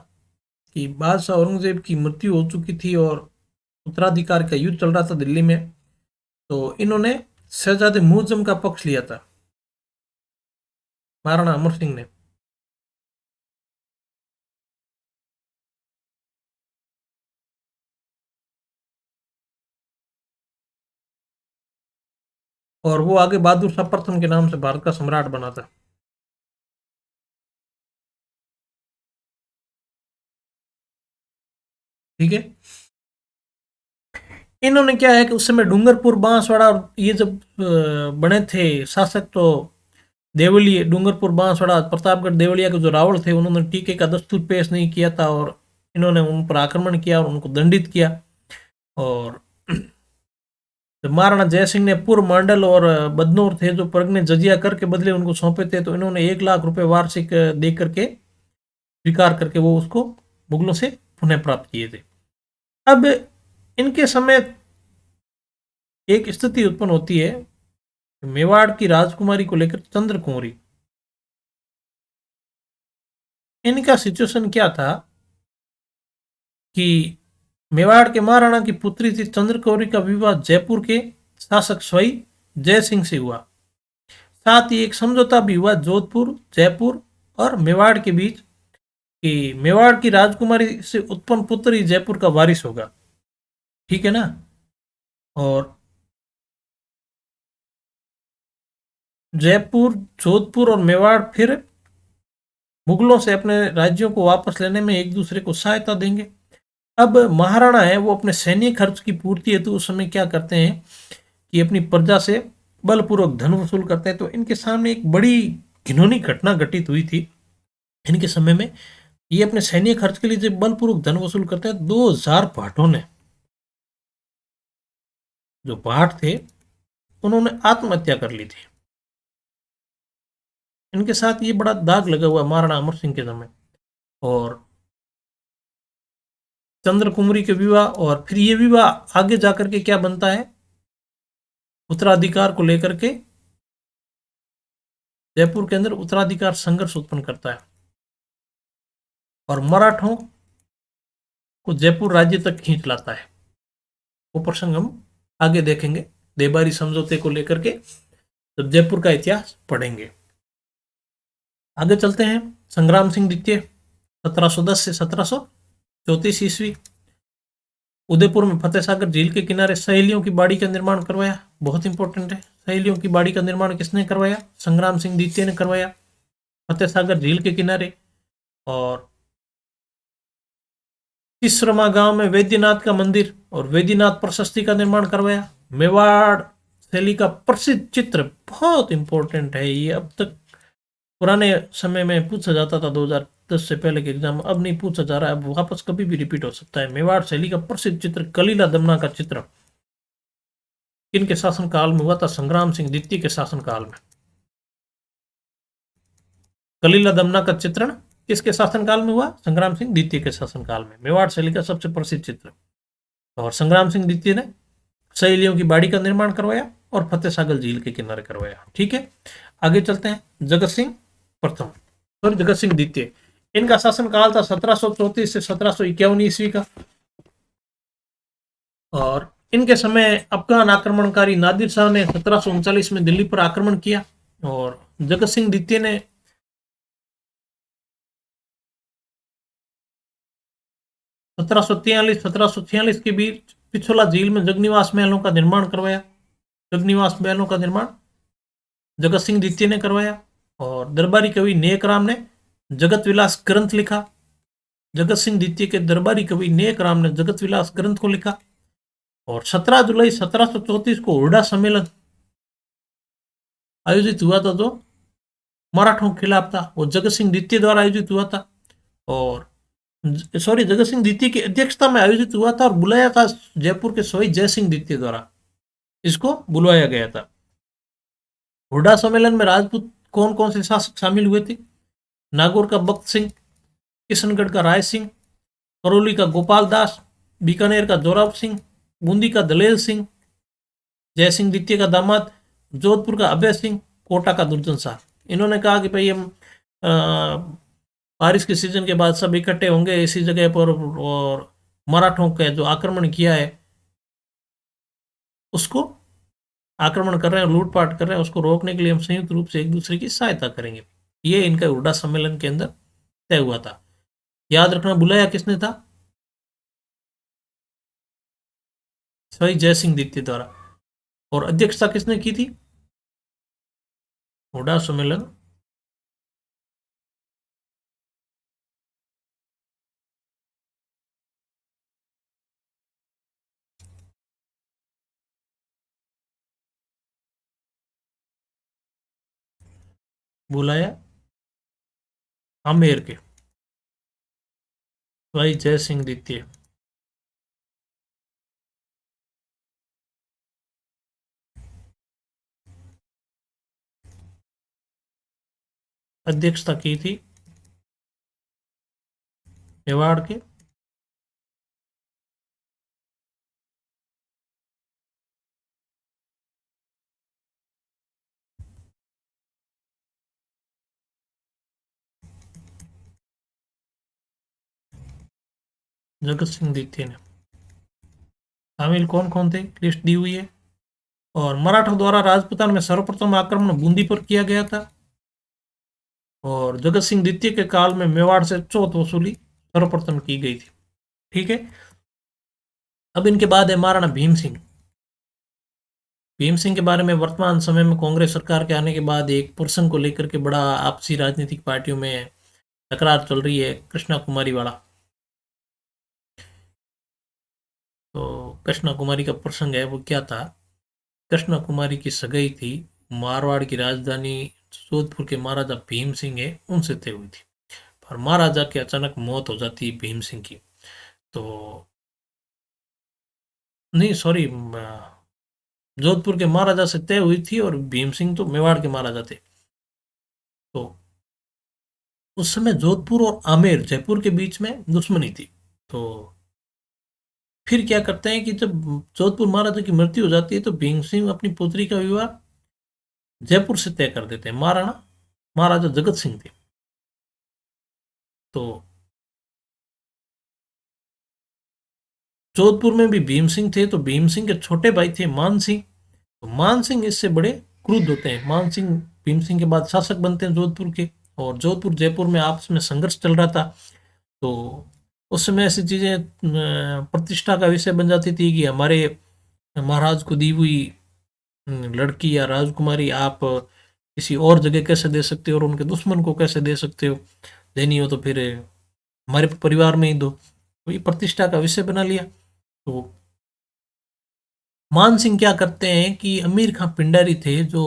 कि बादशाह औरंगजेब की मृत्यु हो चुकी थी और उत्तराधिकार का युद्ध चल रहा था दिल्ली में। तो इन्होंने शहजादे मुअज्जम का पक्ष लिया था महाराणा अमर सिंह ने। और वो आगे बहादुर शाह प्रथम के नाम से भारत का सम्राट बना था। ठीक है, इन्होंने क्या है कि उस समय डूंगरपुर बांसवाड़ा और ये जब बने थे शासक, तो देवलिया डूंगरपुर बांसवाड़ा प्रतापगढ़ देवलिया के जो रावल थे उन्होंने टीके का दस्तूर पेश नहीं किया था और इन्होंने उन पर आक्रमण किया और उनको दंडित किया। और जब महाराणा जय सिंह ने पूर्व मंडल और बदनौर थे जो परगने जजिया कर के बदले उनको सौंपे थे, तो इन्होंने 1 लाख रुपए वार्षिक दे करके स्वीकार करके वो उसको मुगलों से पुनः प्राप्त किए थे। अब इनके समय एक स्थिति उत्पन्न होती है मेवाड़ की राजकुमारी को लेकर चंद्र कुंवरी। इनका सिचुएशन क्या था कि मेवाड़ के महाराणा की पुत्री थी चंद्र कुंवरी का विवाह जयपुर के शासक स्वई जय सिंह से हुआ। साथ ही एक समझौता भी हुआ जोधपुर, जयपुर और मेवाड़ के बीच कि मेवाड़ की राजकुमारी से उत्पन्न पुत्र ही जयपुर का वारिस होगा। ठीक है ना। और जयपुर, जोधपुर और मेवाड़ फिर मुगलों से अपने राज्यों को वापस लेने में एक दूसरे को सहायता देंगे। अब महाराणा है वो अपने सैन्य खर्च की पूर्ति हेतु उस समय क्या करते हैं कि अपनी प्रजा से बलपूर्वक धन वसूल करते हैं। तो इनके सामने एक बड़ी घिनौनी घटना घटित हुई थी इनके समय में। ये अपने सैन्य खर्च के लिए जब बलपूर्वक धन वसूल करते हैं, 2000 भाटों ने जो भाट थे उन्होंने आत्महत्या कर ली थी। इनके साथ ये बड़ा दाग लगा हुआ महाराणा अमर सिंह के समय। और चंद्र कुमारी के विवाह, और फिर ये विवाह आगे जाकर के क्या बनता है, उत्तराधिकार को लेकर के जयपुर के अंदर उत्तराधिकार संघर्ष उत्पन्न करता है और मराठों को जयपुर राज्य तक खींच लाता है। वो प्रसंग हम आगे देखेंगे देबारी समझौते को लेकर के जब जयपुर का इतिहास पढ़ेंगे। आगे चलते हैं। संग्राम सिंह द्वितीय 1710 से 1734 ईस्वी। उदयपुर में फतेह सागर झील के किनारे सहेलियों की बाड़ी का निर्माण करवाया। बहुत इंपॉर्टेंट है, सहेलियों की बाड़ी का निर्माण किसने करवाया? संग्राम सिंह द्वितीय ने करवाया, फतेह सागर झील के किनारे। और तिसरमा गांव में वैद्यनाथ का मंदिर और वैद्यनाथ प्रशस्ति का निर्माण करवाया। मेवाड़ शैली का प्रसिद्ध चित्र, बहुत इंपॉर्टेंट है ये, अब तक पुराने समय में पूछा जाता था 2010 से पहले के एग्जाम, अब नहीं पूछा जा रहा है, अब वापस कभी भी रिपीट हो सकता है। मेवाड़ शैली का प्रसिद्ध चित्र कलीला दमना का चित्र किनके शासन काल में हुआ था? संग्राम सिंह द्वितीय के शासन काल में। कलीला दमना का चित्रण किसके शासन काल में हुआ? संग्राम सिंह द्वितीय के शासन काल में। मेवाड़ शैली का सबसे प्रसिद्ध चित्र। और संग्राम सिंह द्वितीय ने सहेलियों की बाड़ी का निर्माण करवाया और फतेह सागर झील के किनारे करवाया। ठीक है, आगे चलते हैं। जगत सिंह प्रथम और जगत सिंह द्वितीय, इनका शासन काल था 1734 से 1751 ईस्वी का। और इनके समय अफगान आक्रमणकारी नादिर शाह ने 1739 में दिल्ली पर आक्रमण किया और जगत सिंह द्वितीय ने 1743-1746 के बीच पिछोला झील में जगनिवास महलों का निर्माण करवाया। जगनिवास महलों का निर्माण जगत सिंह द्वितीय ने करवाया। और दरबारी कवि नेक राम ने जगत विलास ग्रंथ लिखा। जगत सिंह द्वितीय के दरबारी कवि नेक राम ने जगत विलास ग्रंथ को लिखा। और 17 जुलाई 1734 को हुडा सम्मेलन आयोजित हुआ था जो मराठों के खिलाफ था, वो जगत सिंह द्वितीय द्वारा आयोजित हुआ था। और जगत सिंह द्वितीय की अध्यक्षता में आयोजित हुआ था और बुलाया था जयपुर के शहीद जय सिंह द्वितीय द्वारा, इसको बुलवाया गया था। हुडा सम्मेलन में राजपूत कौन कौन से शासक शामिल हुए थे? नागौर का बख्त सिंह, किशनगढ़ का राय सिंह, करौली का गोपाल दास, बीकानेर का जोरावर सिंह, बूंदी का दलेल सिंह, जय सिंह द्वितीय का दामाद, जोधपुर का अभय सिंह, कोटा का दुर्जन शाह। इन्होंने कहा कि भाई हम बारिश के सीजन के बाद सब इकट्ठे होंगे इसी जगह पर और मराठों का जो आक्रमण किया है उसको, आक्रमण कर रहे हैं, लूटपाट कर रहे हैं, उसको रोकने के लिए हम संयुक्त रूप से एक दूसरे की सहायता करेंगे। ये इनका हुडा सम्मेलन के अंदर तय हुआ था। याद रखना, बुलाया किसने था? शहीद जय सिंह द्वितीय द्वारा। और अध्यक्षता किसने की थी? हुडा सम्मेलन बुलाया आमेर के भाई जय सिंह द्वितीय। अध्यक्षता की थी मेवाड़ के जगत सिंह द्वितीय ने। शामिल कौन कौन थे लिस्ट दी हुई है। और मराठों द्वारा राजपुतान में सर्वप्रथम आक्रमण बूंदी पर किया गया था और जगत सिंह द्वितीय के काल में मेवाड़ से चौथ वसूली सर्वप्रथम की गई थी। ठीक है, अब इनके बाद है महाराणा भीम सिंह। भीम सिंह के बारे में वर्तमान समय में कांग्रेस सरकार के आने के बाद एक प्रसंग को लेकर के बड़ा आपसी राजनीतिक पार्टियों में तकरार चल रही है, कृष्णा कुमारी वाला। तो कृष्णा कुमारी का प्रसंग है वो क्या था, कृष्णा कुमारी की सगाई थी मारवाड़ की राजधानी जोधपुर के महाराजा भीम सिंह है उनसे तय हुई थी, पर महाराजा की अचानक मौत हो जाती है भीम सिंह की। तो नहीं, सॉरी, जोधपुर के महाराजा से तय हुई थी और भीम सिंह तो मेवाड़ के महाराजा थे। तो उस समय जोधपुर और आमेर जयपुर के बीच में दुश्मनी थी। तो फिर क्या करते हैं कि जब जोधपुर महाराजा की मृत्यु हो जाती है तो भीम सिंह अपनी पुत्री का विवाह जयपुर से तय कर देते हैं। महाराजा जगत सिंह थे। तो जोधपुर में भी भीम सिंह थे। तो भीम सिंह के छोटे भाई थे मान सिंह। तो मान सिंह इससे बड़े क्रुद्ध होते हैं। मान सिंह भीम सिंह के बाद शासक बनते हैं जोधपुर के। और जोधपुर जयपुर में आपस में संघर्ष चल रहा था। तो उस समय ऐसी चीजें प्रतिष्ठा का विषय बन जाती थी कि हमारे महाराज को दी हुई लड़की या राजकुमारी आप किसी और जगह कैसे दे सकते हो और उनके दुश्मन को कैसे दे सकते हो, देनी हो तो फिर हमारे परिवार में ही दो। तो ये प्रतिष्ठा का विषय बना लिया। तो मान सिंह क्या करते हैं कि अमीर खां पिंडारी थे जो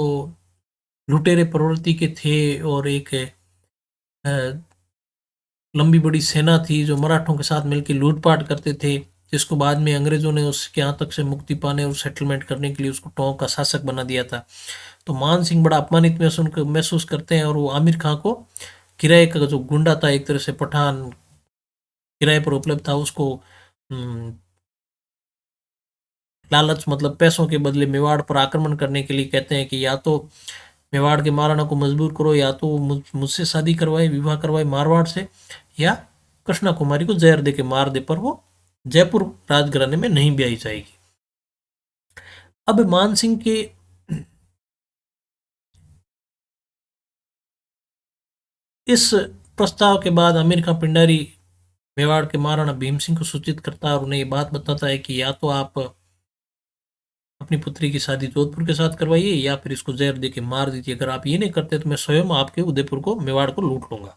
लुटेरे प्रवृत्ति के थे और एक लंबी बड़ी सेना थी जो मराठों के साथ मिलकर लूटपाट करते थे, जिसको बाद में अंग्रेजों ने उसके यहाँ तक से मुक्ति पाने और सेटलमेंट करने के लिए उसको टोंक का शासक बना दिया था। तो मान सिंह बड़ा अपमानित महसूस करते हैं और वो आमिर खां को किराए का जो गुंडा था, एक तरह से पठान किराए पर उपलब्ध था, उसको लालच मतलब पैसों के बदले मेवाड़ पर आक्रमण करने के लिए कहते हैं कि या तो मेवाड़ के महाराणा को मजबूर करो या तो मुझसे शादी करवाए, विवाह करवाए मारवाड़ से, या कृष्णा कुमारी को जहर दे के मार दे, पर वो जयपुर राजघराने में नहीं ब्याही जाएगी। अब मान सिंह के इस प्रस्ताव के बाद आमिर खां पिंडारी मेवाड़ के महाराणा भीम सिंह को सूचित करता है और उन्हें ये बात बताता है कि या तो आप अपनी पुत्री की शादी जोधपुर के साथ करवाइए या फिर इसको जहर दे के मार दीजिए। अगर आप ये नहीं करते तो मैं स्वयं आपके उदयपुर को मेवाड़ को लूट लूंगा।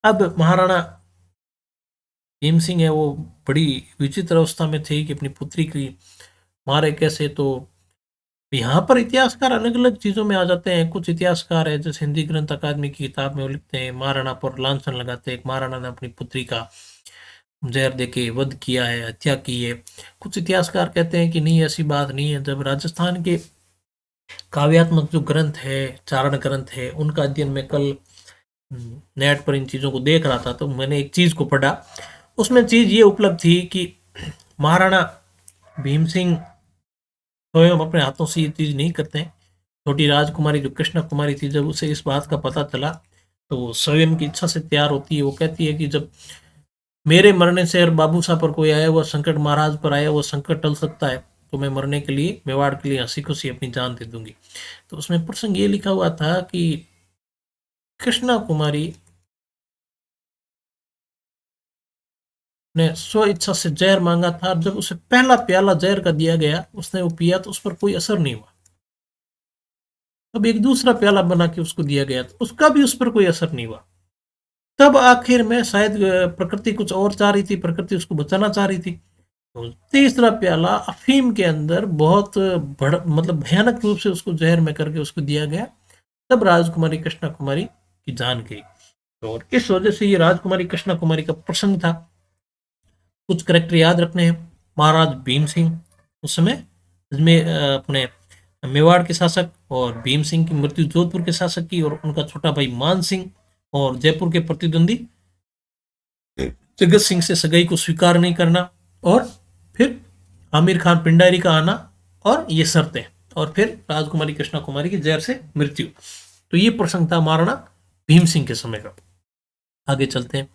अब महाराणा भीम सिंह है वो बड़ी विचित्र अवस्था में थे कि अपनी पुत्री की मारे कैसे। तो यहाँ पर इतिहासकार अलग अलग चीजों में आ जाते हैं। कुछ इतिहासकार है जैसे हिंदी ग्रंथ अकादमी की किताब में वो लिखते हैं महाराणा पर लांछन लगाते हैं, महाराणा ने अपनी पुत्री का जहर देके वध किया है, हत्या की है। कुछ इतिहासकार कहते हैं कि नहीं, ऐसी बात नहीं है। जब राजस्थान के काव्यात्मक जो ग्रंथ है, चारण ग्रंथ है, उनका अध्ययन में कल नेट पर इन चीजों को देख रहा था तो मैंने एक चीज को पढ़ा। उसमें चीज ये उपलब्ध थी कि महाराणा भीम सिंह स्वयं अपने हाथों से ये चीज नहीं करते हैं। छोटी राजकुमारी जो कृष्णा कुमारी थी, जब उसे इस बात का पता चला तो वो स्वयं की इच्छा से तैयार होती है। वो कहती है कि जब मेरे मरने से और बाबू साहब पर कोई आया हुआ संकट, महाराज पर आया हुआ संकट टल सकता है तो मैं मरने के लिए, मेवाड़ के लिए हंसी खुशी अपनी जान दे दूंगी। तो उसमें प्रसंग ये लिखा हुआ था कि कृष्णा कुमारी ने स्व इच्छा से जहर मांगा था। जब उसे पहला प्याला जहर का दिया गया उसने वो पिया तो उस पर कोई असर नहीं हुआ। अब एक दूसरा प्याला बना के उसको दिया गया तो उसका भी उस पर कोई असर नहीं हुआ। तब आखिर में शायद प्रकृति कुछ और चाह रही थी, प्रकृति उसको बचाना चाह रही थी। तो तीसरा प्याला अफीम के अंदर बहुत मतलब भयानक रूप से उसको जहर में करके उसको दिया गया। तब राजकुमारी कृष्णा कुमारी की जान गई। और इस वजह से ये राजकुमारी कृष्णा कुमारी का प्रसंग था। कुछ करेक्टर याद रखने हैं। महाराज भीम सिंह उस समय में अपने मेवाड़ के शासक, और भीम सिंह की मृत्यु जोधपुर के शासक की, और उनका छोटा भाई मान सिंह और जयपुर के प्रतिद्वंदी जगत सिंह से सगाई को स्वीकार नहीं करना, और फिर आमिर खान पिंडारी का आना और ये शर्तें, और फिर राजकुमारी कृष्णा कुमारी की जहर से मृत्यु। तो ये प्रसंग था महाराणा भीम सिंह के समय का। आगे चलते हैं।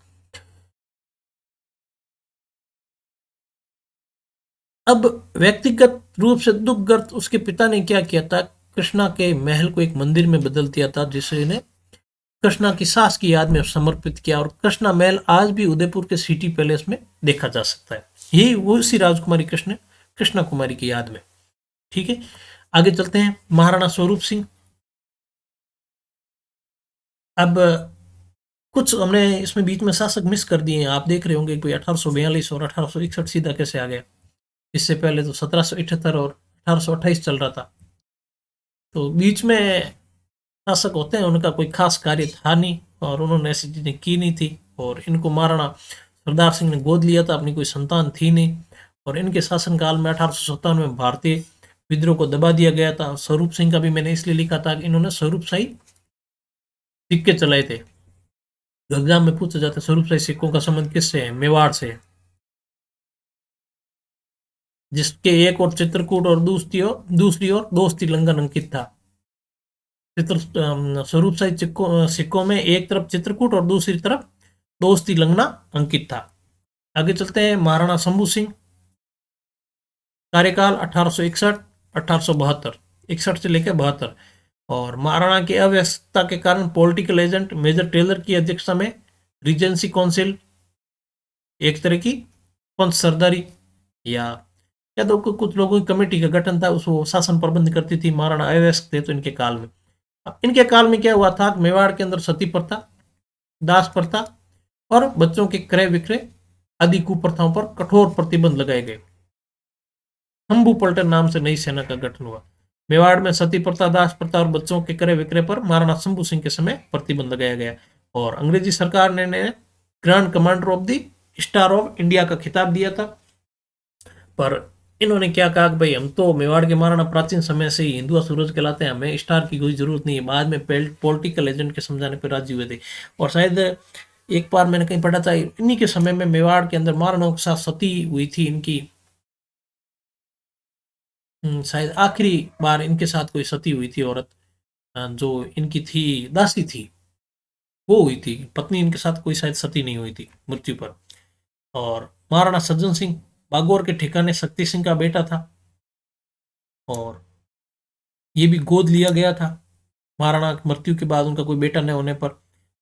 अब व्यक्तिगत रूप से दुखग्रस्त उसके पिता ने क्या किया था, कृष्णा के महल को एक मंदिर में बदल दिया था जिसे इन्हें कृष्णा की सास की याद में समर्पित किया। और कृष्णा महल आज भी उदयपुर के सिटी पैलेस में देखा जा सकता है। यही वो उसी राजकुमारी कृष्णा कुमारी की याद में। ठीक है, आगे चलते हैं। महाराणा स्वरूप सिंह। अब कुछ हमने इसमें बीच में शासक मिस कर दिए हैं। आप देख रहे होंगे कोई 1842 और 1861 सीधा कैसे आ गया। इससे पहले तो 1778 और 1828 चल रहा था। तो बीच में शासक होते हैं, उनका कोई खास कार्य था नहीं और उन्होंने ऐसी चीजें की नहीं थी। और इनको महाराणा सरदार सिंह ने गोद लिया था, अपनी कोई संतान थी नहीं। और इनके शासनकाल में 1857 में भारतीय विद्रोह को दबा दिया गया था। स्वरूप सिंह का भी मैंने इसलिए लिखा था कि इन्होंने स्वरूपशाही सिक्के चलाए थे। एग्जाम में पूछा जाता है स्वरूपशाही सिक्कों का संबंध किससे है? मेवाड़ से है, जिसके एक और चित्रकूट और दूसरी ओर दोस्ती लंगन अंकित था। स्वरूपशाही सिक्कों में एक तरफ चित्रकूट और दूसरी तरफ दोस्ती लंगना अंकित था। आगे चलते हैं। महाराणा शंभू सिंह, कार्यकाल 1861 1872, 61 से लेकर 72। और महाराणा की अव्यस्तता के कारण पॉलिटिकल एजेंट मेजर टेलर की अध्यक्षता में रीजेंसी काउंसिल, एक तरह की पंच सरदारी या तो कुछ लोगों की कमेटी का गठन था, उसको शासन प्रबंध करती थी। महाराणा अव्यस्त थे तो इनके काल में। अब इनके काल में क्या हुआ था? मेवाड़ के अंदर सती प्रथा, दास प्रथा और बच्चों के क्रय विक्रय आदि कुप्रथाओं पर कठोर प्रतिबंध लगाए गए। शंभू पलटन नाम से नई सेना का गठन हुआ। मेवाड़ में सती प्रथा, दास प्रथा और बच्चों के क्रय विक्रय पर महाराणा शंभू सिंह के समय प्रतिबंध लगाया गया और अंग्रेजी सरकार ने grand commander of the star of India का खिताब दिया था। पर इन्होंने क्या कहा कि भाई हम तो मेवाड़ के महाराणा प्राचीन समय से ही हिंदुआ सूरज कहलाते हैं, हमें स्टार की कोई जरूरत नहीं है। बाद में पॉलिटिकल एजेंट के समझाने पर राजी हुए थे। और शायद एक बार मैंने कहीं पढ़ा था इन्हीं के समय में मेवाड़ के अंदर महाराणाओं के साथ सती हुई थी इनकी। शायद आखिरी बार इनके साथ कोई सती हुई थी औरत, जो इनकी थी दासी थी, वो हुई थी। पत्नी इनके साथ कोई शायद सती नहीं हुई थी मृत्यु पर। और महाराणा सज्जन सिंह बागौर के ठिकाने शक्ति सिंह का बेटा था और ये भी गोद लिया गया था महाराणा की मृत्यु के बाद उनका कोई बेटा न होने पर।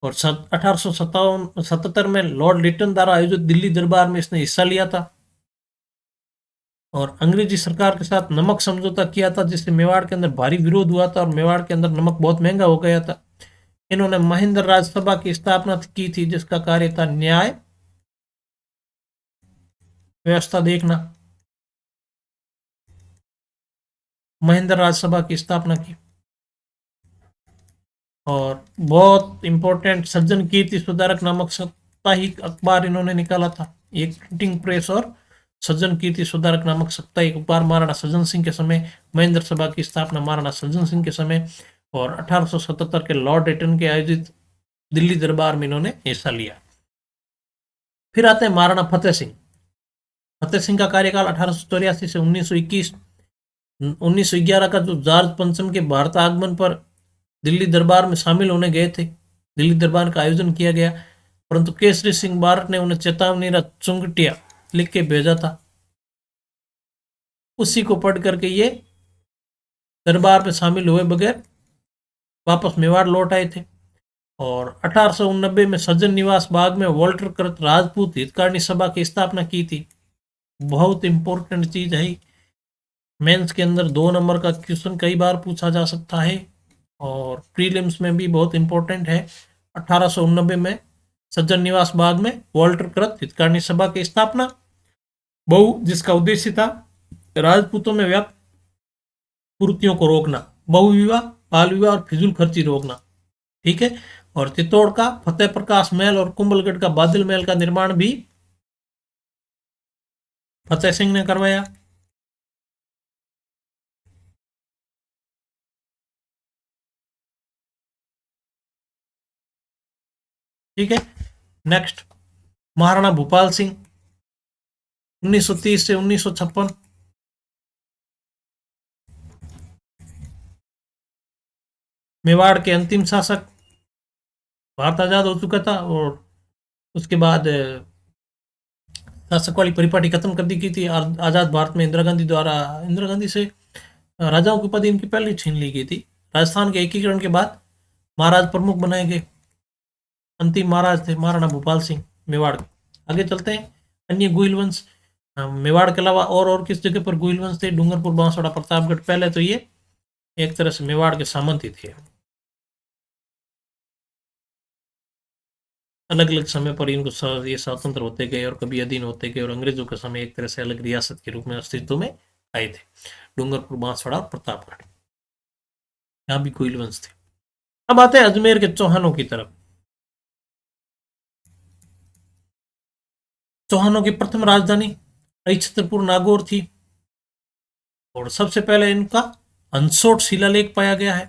और 1877 में लॉर्ड लिटन द्वारा आयोजित दिल्ली दरबार में इसने हिस्सा लिया था और अंग्रेजी सरकार के साथ नमक समझौता किया था, जिससे मेवाड़ के अंदर भारी विरोध हुआ था और मेवाड़ के अंदर नमक बहुत महंगा हो गया था। इन्होंने महेंद्र राजसभा की स्थापना की थी, जिसका कार्य था न्याय व्यवस्था देखना। महेंद्र राजसभा की स्थापना की। और बहुत इंपॉर्टेंट सज्जन कीर्ति सुधारक नामक साप्ताहिक अखबार इन्होंने निकाला था, एक प्रिंटिंग प्रेस और सज्जन कीर्ति सुधारक नामक साप्ताहिक अखबार महाराणा सज्जन सिंह के समय। महेंद्र सभा की स्थापना महाराणा सज्जन सिंह के समय और 1877 के लॉर्ड रिटन के आयोजित दिल्ली दरबार में इन्होंने हिस्सा लिया। फिर आते हैं महाराणा फतेह सिंह। फतेह सिंह का कार्यकाल 1884 से 1921। 1911 का जो जॉर्ज पंचम के भारत आगमन पर दिल्ली दरबार में शामिल होने गए थे, दिल्ली दरबार का आयोजन किया गया, परंतु केसरी सिंह भारत ने उन्हें चेतावनी चुंगटिया लिख के भेजा था। उसी को पढ़ करके ये दरबार में शामिल हुए बगैर वापस मेवाड़ लौट आए थे। और 1889 में सज्जन निवास बाग में वॉल्टर कृत राजपूत हितकारिणी सभा की स्थापना की थी। बहुत इंपॉर्टेंट चीज है, मेंस के अंदर 2 नंबर का क्वेश्चन कई बार पूछा जा सकता है और प्रीलिम्स में भी बहुत इंपॉर्टेंट है। 1889 में सज्जन निवास बाग में वॉल्टर कृत हितकारिणी सभा की स्थापना, जिसका उद्देश्य था राजपूतों में व्याप्त कुरीतियों को रोकना, बहुविवाह, बाल विवाह और फिजूल खर्ची रोकना। ठीक है। और चित्तौड़ का फतेह प्रकाश महल और कुंभलगढ़ का बादल महल का निर्माण भी फतेह सिंह ने करवाया। ठीक है। नेक्स्ट, महाराणा भूपाल सिंह 1930 से 1956। मेवाड़ के अंतिम शासक। भारत आजाद हो चुका था और उसके बाद शासक वाली परिपाटी खत्म कर दी गई थी। आजाद भारत में इंदिरा गांधी से राजाओं की उपाधि इनकी पहले छीन ली गई थी। राजस्थान के एकीकरण के बाद महाराज प्रमुख बनाए गए। अंतिम महाराज थे महाराणा भूपाल सिंह मेवाड़। आगे चलते हैं। अन्य गुहिल वंश मेवाड़ के अलावा और किस जगह पर गुहिल वंश थे? डूंगरपुर, बांसवाड़ा, प्रतापगढ़। पहले तो ये एक तरह से मेवाड़ के सामंत ही थे। अलग अलग समय पर इनको ये स्वतंत्र होते गए और कभी अधीन होते गए और अंग्रेजों के समय एक तरह से अलग रियासत के रूप में अस्तित्व में आए थे। डूंगरपुर, बांसवाड़ा और प्रतापगढ़, यहाँ भी कोयल वंश थे। अब आते हैं अजमेर के चौहानों की तरफ। चौहानों की प्रथम राजधानी छतरपुर नागौर थी। और सबसे पहले इनका हंसोट शिलालेख पाया गया है।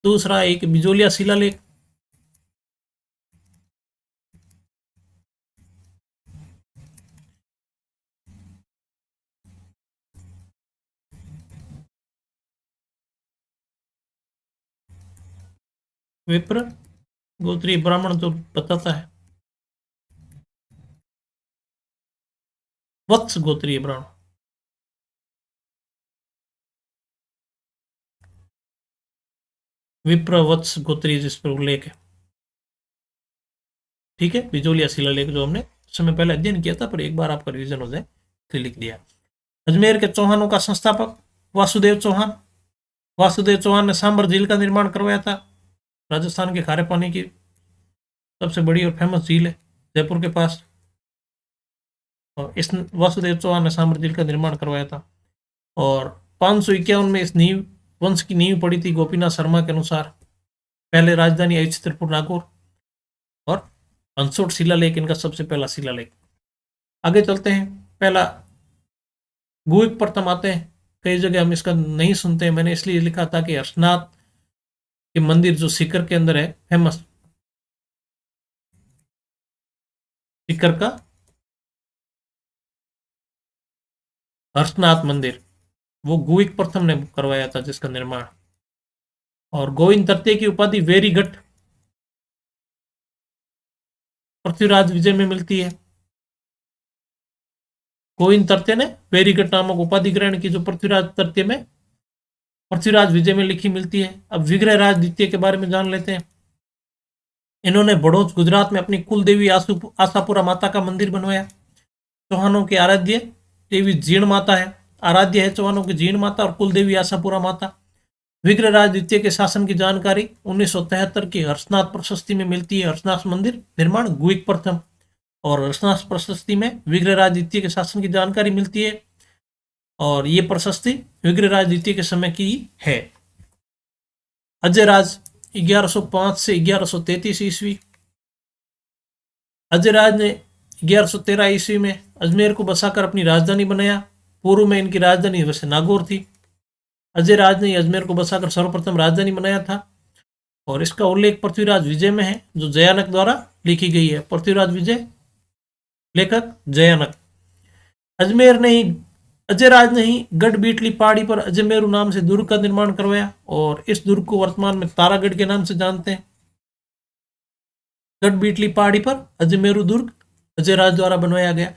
दूसरा एक बिजोलिया शिलालेख, विप्र गोत्रीय ब्राह्मण जो बताता है, वत्स गोत्रीय ब्राह्मण, विप्र वत्स गोत्रीय जिस पर उल्लेख है। ठीक है, बिजोलिया शिलालेख जो हमने समय पहले अध्ययन किया था, पर एक बार आपका रिवीजन हो जाए तो लिख दिया। अजमेर के चौहानों का संस्थापक वासुदेव चौहान। वासुदेव चौहान ने सांबर झील का निर्माण करवाया था। राजस्थान के खारे पानी की सबसे बड़ी और फेमस झील है, जयपुर के पास। और इस वासुदेव चौहान ने सांबर झील का निर्माण करवाया था। और 551 में इस नींव वंश की नींव पड़ी थी गोपीनाथ शर्मा के अनुसार। पहले राजधानी आई छतरपुर नागौर। और हंसोट शिलालेख इनका सबसे पहला शिलालेख। आगे चलते हैं। पहला गुहिक प्रथम आते हैं। कई जगह हम इसका नहीं सुनते हैं, मैंने इसलिए लिखा था कि हर्षनाथ के मंदिर जो सीकर के अंदर है, फेमस सीकर का हर्षनाथ मंदिर, वो गुहिक प्रथम ने करवाया था जिसका निर्माण। और गोविंद तृतीय की उपाधि वेरीगढ़ पृथ्वीराज विजय में मिलती है। गोविंद तृतीय ने वेरीगढ़ नामक उपाधि ग्रहण की, जो पृथ्वीराज तृतीय में पृथ्वीराज विजय में लिखी मिलती है। अब विग्रहराज द्वितीय के बारे में जान लेते हैं। इन्होंने बड़ौच गुजरात में अपनी कुल देवी आशापुरा माता का मंदिर बनवाया। चौहानों की आराध्य देवी जीण माता है, आराध्य है चौहानों की जीण माता और कुल देवी आशापुरा माता। विग्रहराज द्वितीय के शासन की जानकारी 1973 की हर्षनाथ प्रशस्ति में मिलती है। हर्षनाथ मंदिर निर्माण गुहिक प्रथम। और हर्षनाथ प्रशस्ति में विग्रहराज द्वितीय के शासन की जानकारी मिलती है। और ये प्रशस्ति विग्रहराज द्वितीय के समय की है। अजयराज 1105 से 1133 ईस्वी। अजयराज ने 1113 ईस्वी में अजमेर को बसाकर अपनी राजधानी बनाया। पूर्व में इनकी राजधानी वैसे नागौर थी। अजयराज ने अजमेर को बसाकर सर्वप्रथम राजधानी बनाया था। और इसका उल्लेख पृथ्वीराज विजय में है, जो जयानक द्वारा लिखी गई है। पृथ्वीराज विजय, लेखक जयानक। अजमेर ने ही अजयराज ने ही गढ़ बीटली पहाड़ी पर अजमेरू नाम से दुर्ग का निर्माण करवाया। और इस दुर्ग को वर्तमान में तारागढ़ के नाम से जानते हैं। गढ़ बीटली पहाड़ी पर अजमेरू दुर्ग अजयराज द्वारा बनवाया गया।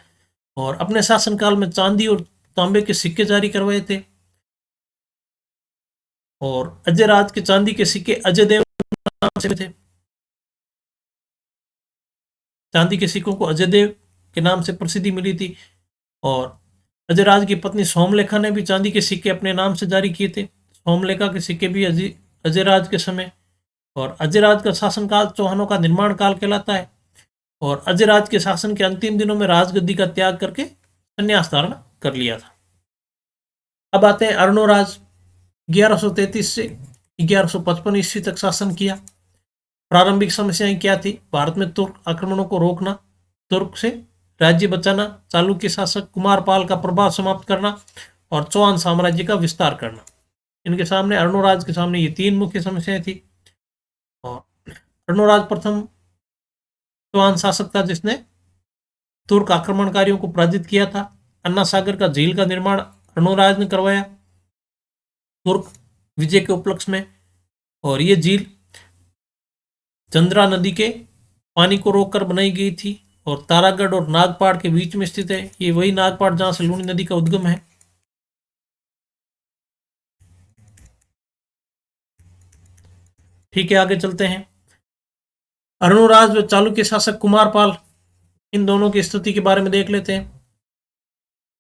और अपने शासनकाल में चांदी और तांबे के सिक्के जारी करवाए थे। और अजयराज के चांदी के सिक्के अजय देव नाम से थे। चांदी के सिक्कों को अजय देव के नाम से प्रसिद्धि मिली थी। और अजयराज की पत्नी सोमलेखा ने भी चांदी के सिक्के अपने नाम से जारी किए थे। सोमलेखा के सिक्के भी अजयराज के समय। और अजयराज का शासनकाल चौहानों का निर्माण काल कहलाता है। और अजयराज के शासन के अंतिम दिनों में राजगद्दी का त्याग करके संन्यास धारण कर लिया था। अब आते हैं अर्णोराज। 1133 से 1155 ईस्वी तक शासन किया। प्रारंभिक समस्याएं क्या थी? भारत में तुर्क आक्रमणों को रोकना, तुर्क से राज्य बचाना, चालुक्य शासक कुमारपाल का प्रभाव समाप्त करना और चौहान साम्राज्य का विस्तार करना। इनके सामने, अर्णोराज के सामने, ये तीन मुख्य समस्याएं थी। और अर्णोराज प्रथम चौहान शासक था जिसने तुर्क आक्रमणकारियों को पराजित किया था। अन्ना सागर का झील का निर्माण अर्णोराज ने करवाया तुर्क विजय के उपलक्ष्य में। और ये झील चंद्रा नदी के पानी को रोककर बनाई गई थी। और तारागढ़ और नागपाड़ के बीच में स्थित है। ये वही नागपाड़ जहां से लूनी नदी का उद्गम है। ठीक है, आगे चलते हैं। अर्णोराज व चालुक्य शासक कुमारपाल, इन दोनों की स्थिति के बारे में देख लेते हैं।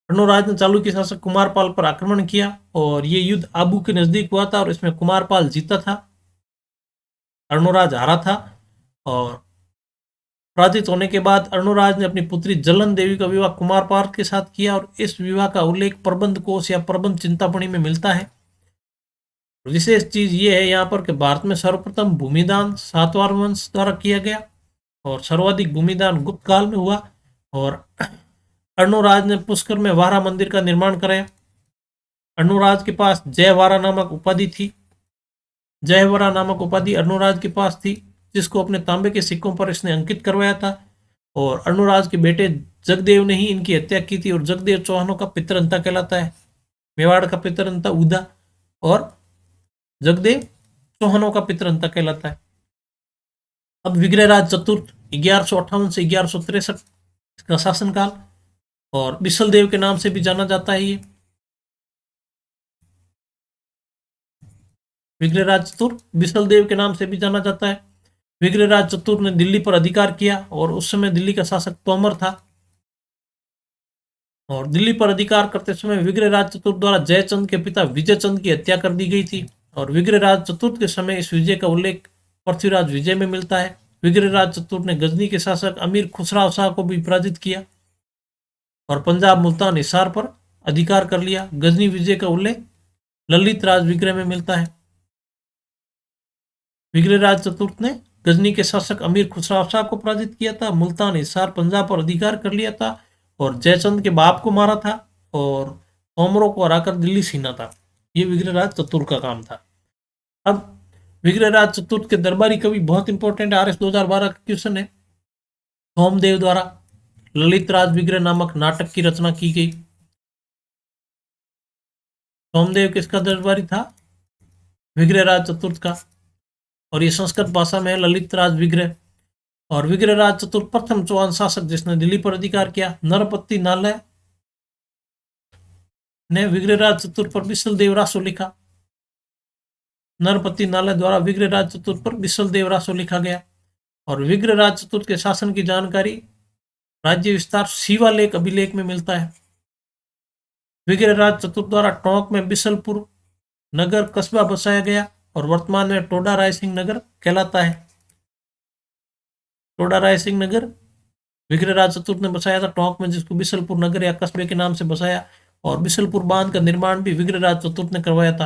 अर्णोराज ने चालुक्य शासक कुमारपाल पर आक्रमण किया और ये युद्ध आबू के नजदीक हुआ था और इसमें कुमारपाल जीता था, अर्णोराज हारा था। और पराजित होने के बाद अर्णोराज ने अपनी पुत्री जलन देवी का विवाह कुमारपाल के साथ किया। और इस विवाह का उल्लेख प्रबंध कोश या प्रबंध चिंतामणि में मिलता है। विशेष चीज ये है यहाँ पर कि भारत में सर्वप्रथम भूमिदान सातवाहन वंश द्वारा किया गया और सर्वाधिक भूमिदान गुप्त काल में हुआ। और अर्णोराज ने पुष्कर में वारा मंदिर का निर्माण कराया। अर्णोराज के पास जयवारा नामक उपाधि थी। जयवरा नामक उपाधि अर्णोराज के पास थी, जिसको अपने तांबे के सिक्कों पर इसने अंकित करवाया था। और अर्णोराज के बेटे जगदेव ने ही इनकी हत्या की थी। और जगदेव चौहानों का पितरंता कहलाता है। मेवाड़ का पितरंता उदा और जगदेव चौहानों का पितरंता कहलाता है। अब विग्रहराज चतुर्थ 1158 से 1163 का शासनकाल, और बिसल देव के नाम से भी जाना जाता है। ये विग्रहराज चतुर्थ बिसल देव के नाम से भी जाना जाता है। विग्रहराज चतुर्थ ने दिल्ली पर अधिकार किया, और उस समय दिल्ली का शासक तोमर था। और दिल्ली पर अधिकार करते समय विग्रहराज चतुर्थ द्वारा जयचंद के पिता विजयचंद की हत्या कर दी गई थी। और विग्रहराज चतुर्थ के समय इस विजय का उल्लेख पृथ्वीराज विजय में मिलता है। विग्रहराज चतुर्थ ने गजनी के शासक अमीर खुसराव शाह को भी पराजित किया और पंजाब मुल्तान हिसार पर अधिकार कर लिया। गजनी विजय का उल्लेख ललित राज विग्रह में मिलता है। विग्रहराज चतुर्थ ने गजनी के शासक अमीर खुसराव शाह को पराजित किया था, मुल्तान हिसार पंजाब पर अधिकार कर लिया था, और जयचंद के बाप को मारा था, और तोमरों को हराकर दिल्ली सीना था। ये विग्रहराज चतुर्थ का काम था। अब विग्रहराज चतुर्थ के दरबारी कवि बहुत इंपॉर्टेंट RS 2012 का क्वेश्चन है। सोमदेव द्वारा ललित राज विग्रह नामक नाटक की रचना की गई। सोमदेव किसका दरबारी था? विग्रहराज चतुर्थ का। और ये संस्कृत भाषा में है ललित राज विग्रह। और विग्रहराज चतुर्थ प्रथम चौहान शासक जिसने दिल्ली पर अधिकार किया। नरपति नालय ने विग्रहराज चतुर्थ पर बिसल देव रासो लिखा। नरपति नालय द्वारा विग्रहराज चतुर्थ पर बिसल देव रासो लिखा गया। और विग्रहराज चतुर्थ के शासन की जानकारी राज्य विस्तार शिवालेख अभिलेख में मिलता है। विग्रहराज चतुर्थ द्वारा टोंक में बिसलपुर नगर कस्बा बसाया गया, और वर्तमान में टोडा राय सिंह नगर कहलाता है। टोडा राय सिंह नगर विग्रहराज चतुर्थ ने बसाया था टोंक में, जिसको बिसलपुर नगर या कस्बे के नाम से बसाया। और बिसलपुर बांध का निर्माण भी विग्रहराज चतुर्थ ने करवाया था।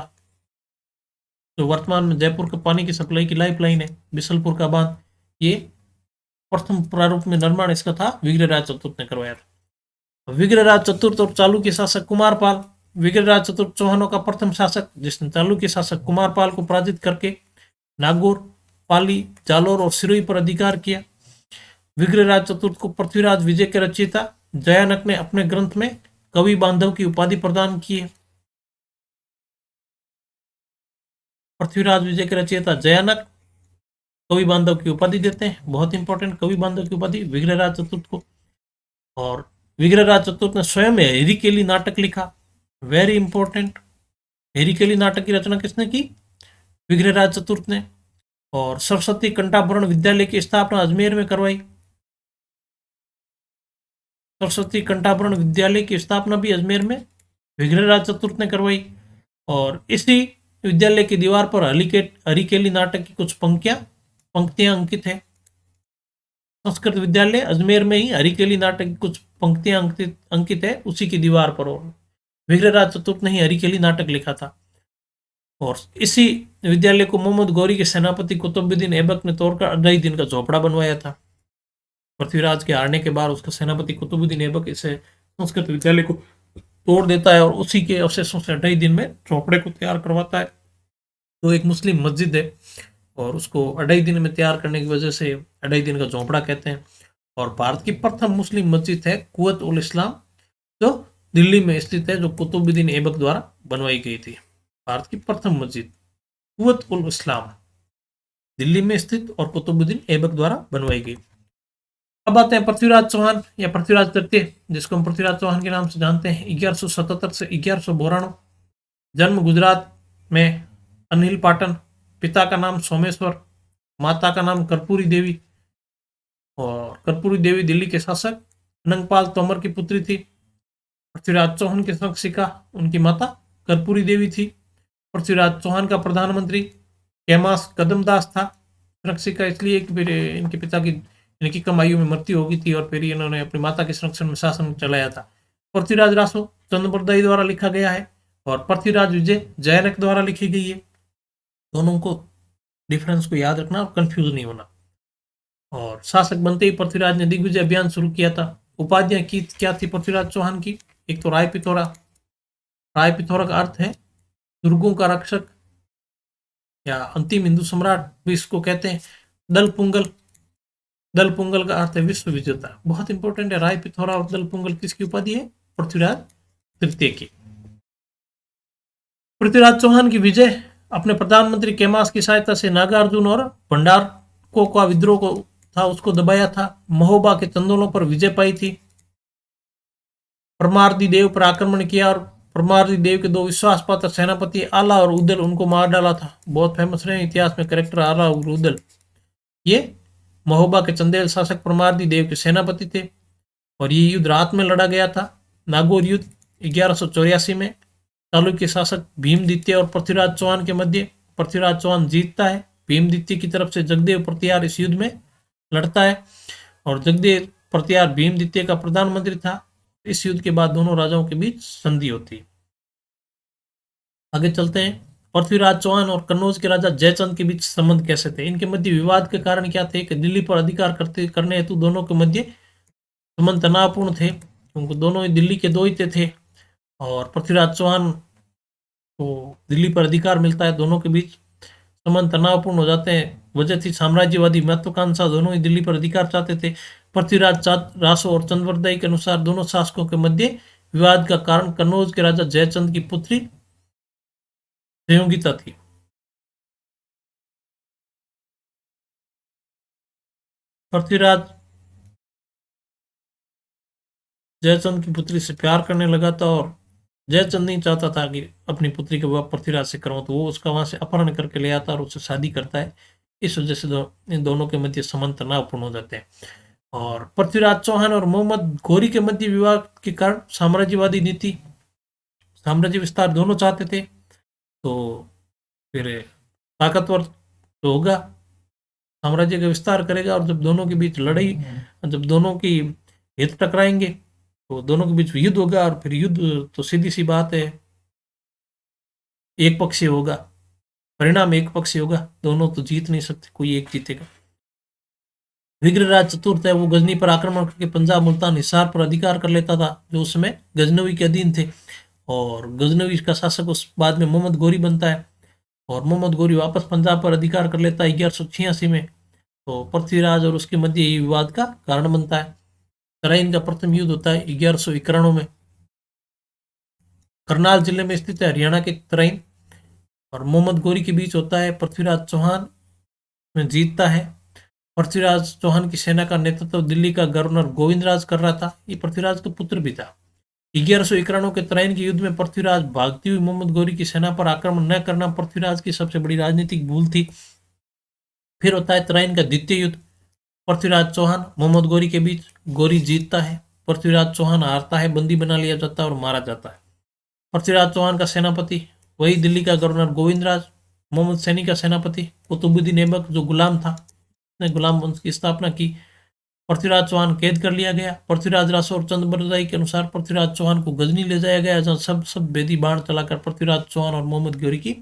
तो वर्तमान में जयपुर के पानी की सप्लाई की लाइफ लाइन है बिसलपुर का बांध। ये प्रथम प्रारूप में निर्माण इसका था, विग्रहराज चतुर्थ ने करवाया था। विग्रहराज चतुर्थ और चालुक्य शासक कुमारपाल। विग्रहराज चतुर्थ चौहानों का प्रथम शासक, जिसने चालुक्य शासक कुमारपाल को पराजित करके नागौर, पाली, जालोर और सिरोही पर अधिकार किया। विग्रहराज चतुर्थ को पृथ्वीराज विजय के रचयिता जयानक ने अपने ग्रंथ में कवि बांधव की उपाधि प्रदान की है। पृथ्वीराज विजय के रचयिता जयानक कवि बांधव की उपाधि देते हैं। बहुत इंपॉर्टेंट कवि बांधव की उपाधि विग्रहराज चतुर्थ को। और विग्रहराज चतुर्थ ने स्वयं हेरीकेली नाटक लिखा। Very important. हेरीकेली नाटक की रचना किसने की? विग्रहराज चतुर्थ ने। और सरस्वती कंठाभरण विद्यालय की स्थापना अजमेर में करवाई। सरस्वती कंठाभरण विद्यालय की स्थापना भी अजमेर में विग्रहराज चतुर्थ ने करवाई। और इसी विद्यालय की दीवार पर हरिकेली नाटक की कुछ पंक्तियां अंकित है। संस्कृत विद्यालय अजमेर में ही हरिकेली नाटक की कुछ पंक्तियां अंकित है उसी की दीवार पर। और विग्रहराज चतुर्थ ने ही हरिकेली नाटक लिखा था। और इसी विद्यालय को मोहम्मद गौरी के सेनापति कुतुबुद्दीन ऐबक ने तोड़कर 2.5 दिन का झोपड़ा बनवाया था। पृथ्वीराज के हारने के बाद उसका सेनापति कुतुबुद्दीन ऐबक इसे संस्कृत विद्यालय को तोड़ देता है और उसी के अवशेषों से 2.5 दिन में झोपड़े को तैयार करवाता है। तो एक मुस्लिम मस्जिद है और उसको 2.5 दिन में तैयार करने की वजह से 2.5 दिन का झोपड़ा कहते हैं। और भारत की प्रथम मुस्लिम मस्जिद है कुव्वत उल इस्लाम, जो दिल्ली में स्थित है, जो कुतुबुद्दीन ऐबक द्वारा बनवाई गई थी। भारत की प्रथम मस्जिद कुव्वत उल इस्लाम दिल्ली में स्थित और कुतुबुद्दीन ऐबक द्वारा बनवाई गई। अब आते हैं पृथ्वीराज चौहान या पृथ्वीराज तृतीय, जिसको हम पृथ्वीराज चौहान के नाम से जानते हैं। 1177 से 1192। जन्म गुजरात में अनिल पाटन। पिता का नाम सोमेश्वर, माता का नाम कर्पूरी देवी। और कर्पूरी देवी दिल्ली के शासक अनंगपाल तोमर की पुत्री थी। पृथ्वीराज चौहान की शिक्षिका उनकी माता कर्पूरी देवी थी। पृथ्वीराज चौहान का प्रधानमंत्री कैमास कदमदास था। शिक्षिका इसलिए कि फिर इनके पिता की इनकी कम आयु में मृत्यु हो गई थी और फिर इन्होंने अपनी माता के संरक्षण में शासन चलाया था। पृथ्वीराज रासो चंद्रप्रदाई द्वारा लिखा गया है और पृथ्वीराज विजय जयनक द्वारा लिखी गई है। दोनों को डिफरेंस को याद रखना और कंफ्यूज नहीं होना। और शासक बनते ही पृथ्वीराज ने दिग्विजय अभियान शुरू किया था। उपाधियां की क्या थी पृथ्वीराज चौहान की? एक तो राय पिथौरा, राय पिथौरा का अर्थ है दुर्गों का रक्षक या अंतिम हिंदू सम्राट भी इसको कहते हैं। दल पुंगल, दल पुंगल का अर्थ है विश्व विजेता। बहुत इंपॉर्टेंट है, राय पिथौरा और दल पुंगल किसकी उपाधि है? पृथ्वीराज तृतीय की। पृथ्वीराज चौहान की विजय अपने प्रधानमंत्री केमास की सहायता से नागार्जुन और भंडारकों का विद्रोह को था उसको दबाया था। महोबा के चंदोलों पर विजय पाई थी। परमार्दी देव पर आक्रमण किया और परमार्दी देव के दो विश्वास पात्र सेनापति आला और उदल उनको मार डाला था। बहुत फेमस रहे इतिहास में कैरेक्टर आला और उदल। ये महोबा के चंदेल शासक परमार्दी देव के सेनापति थे और ये युद्ध रात में लड़ा गया था। नागौर युद्ध 1184 में चालुक्य शासक भीमदित्य और पृथ्वीराज चौहान के मध्य पृथ्वीराज चौहान जीतता है। भीमदित्य की तरफ से जगदेव प्रतिहार इस युद्ध में लड़ता है और जगदेव प्रतिहार भीमदित्य का प्रधानमंत्री था। इस युद्ध के बाद दोनों राजाओं के बीच संधि होती है। आगे चलते हैं। पृथ्वीराज चौहान और कन्नौज के राजा जयचंद के बीच संबंध कैसे थे? इनके मध्य विवाद के कारण क्या थे कि दिल्ली पर अधिकार करने हेतु दोनों के मध्य संबंध तनावपूर्ण थे, क्योंकि दोनों ही दिल्ली के दो ही थे और पृथ्वीराज चौहान को दिल्ली पर अधिकार मिलता है। दोनों के बीच संबंध तनावपूर्ण हो जाते हैं। वजह थी साम्राज्यवादी महत्वाकांक्षा, दोनों ही दिल्ली पर अधिकार चाहते थे। पृथ्वीराज रासो और चंद्रवरदाई के अनुसार दोनों शासकों के मध्य विवाद का कारण कन्नौज के राजा जयचंद की पुत्री संयोगिता थी। पृथ्वीराज जयचंद की पुत्री से प्यार करने लगा था और जयचंद नहीं चाहता था कि अपनी पुत्री के विवाह पृथ्वीराज से करो, तो वो उसका वहां से अपहरण करके ले आता और उससे शादी करता है। इस वजह से इन दोनों के मध्य संबंध तनावपूर्ण हो जाते हैं। और पृथ्वीराज चौहान और मोहम्मद घोरी के मध्य विवाद के कारण साम्राज्यवादी नीति, साम्राज्य विस्तार दोनों चाहते थे, तो फिर ताकतवर तो होगा, साम्राज्य का विस्तार करेगा। और जब दोनों के बीच लड़ाई, जब दोनों की हित टकराएंगे तो दोनों के बीच युद्ध होगा और फिर युद्ध तो सीधी सी बात है एक पक्षीय होगा, परिणाम एक पक्षीय होगा, दोनों तो जीत नहीं सकते, कोई एक जीतेगा। विग्रहराज चतुर्थ है वो गजनी पर आक्रमण करके पंजाब, मुल्तान, हिसार पर अधिकार कर लेता था जो उस समय गजनवी के अधीन थे। और गजनवी का शासक उस बाद में मोहम्मद गोरी बनता है और मोहम्मद गोरी वापस पंजाब पर अधिकार कर लेता है 1186 में। तो पृथ्वीराज और उसके मध्य ये विवाद का कारण बनता है। तराइन का प्रथम युद्ध होता है 1191 में। करनाल जिले में स्थित है हरियाणा के तराइन और मोहम्मद गोरी के बीच होता है। पृथ्वीराज चौहान में जीतता है। पृथ्वीराज चौहान की सेना का नेतृत्व दिल्ली का गवर्नर गोविंदराज कर रहा था, ये पृथ्वीराज का पुत्र भी था। 1191 के तराइन के युद्ध में पृथ्वीराज भागती हुई मोहम्मद गोरी की सेना पर आक्रमण न करना पृथ्वीराज की सबसे बड़ी राजनीतिक भूल थी। फिर होता है तराइन का द्वितीय युद्ध पृथ्वीराज चौहान मोहम्मद गोरी के बीच। गोरी जीतता है, पृथ्वीराज चौहान हारता है, बंदी बना लिया जाता है और मारा जाता है। पृथ्वीराज चौहान का सेनापति वही दिल्ली का गवर्नर गोविंदराज, मोहम्मद सैनी का सेनापति कुतुबुद्दीन ऐबक जो गुलाम था, उसने गुलाम वंश की स्थापना की। पृथ्वीराज चौहान कैद कर लिया गया। पृथ्वीराज रासो और चंद्रबरदाई के अनुसार पृथ्वीराज चौहान को गजनी ले जाया गया, जहाँ सब बेदी बाण चलाकर पृथ्वीराज चौहान और मोहम्मद गोरी की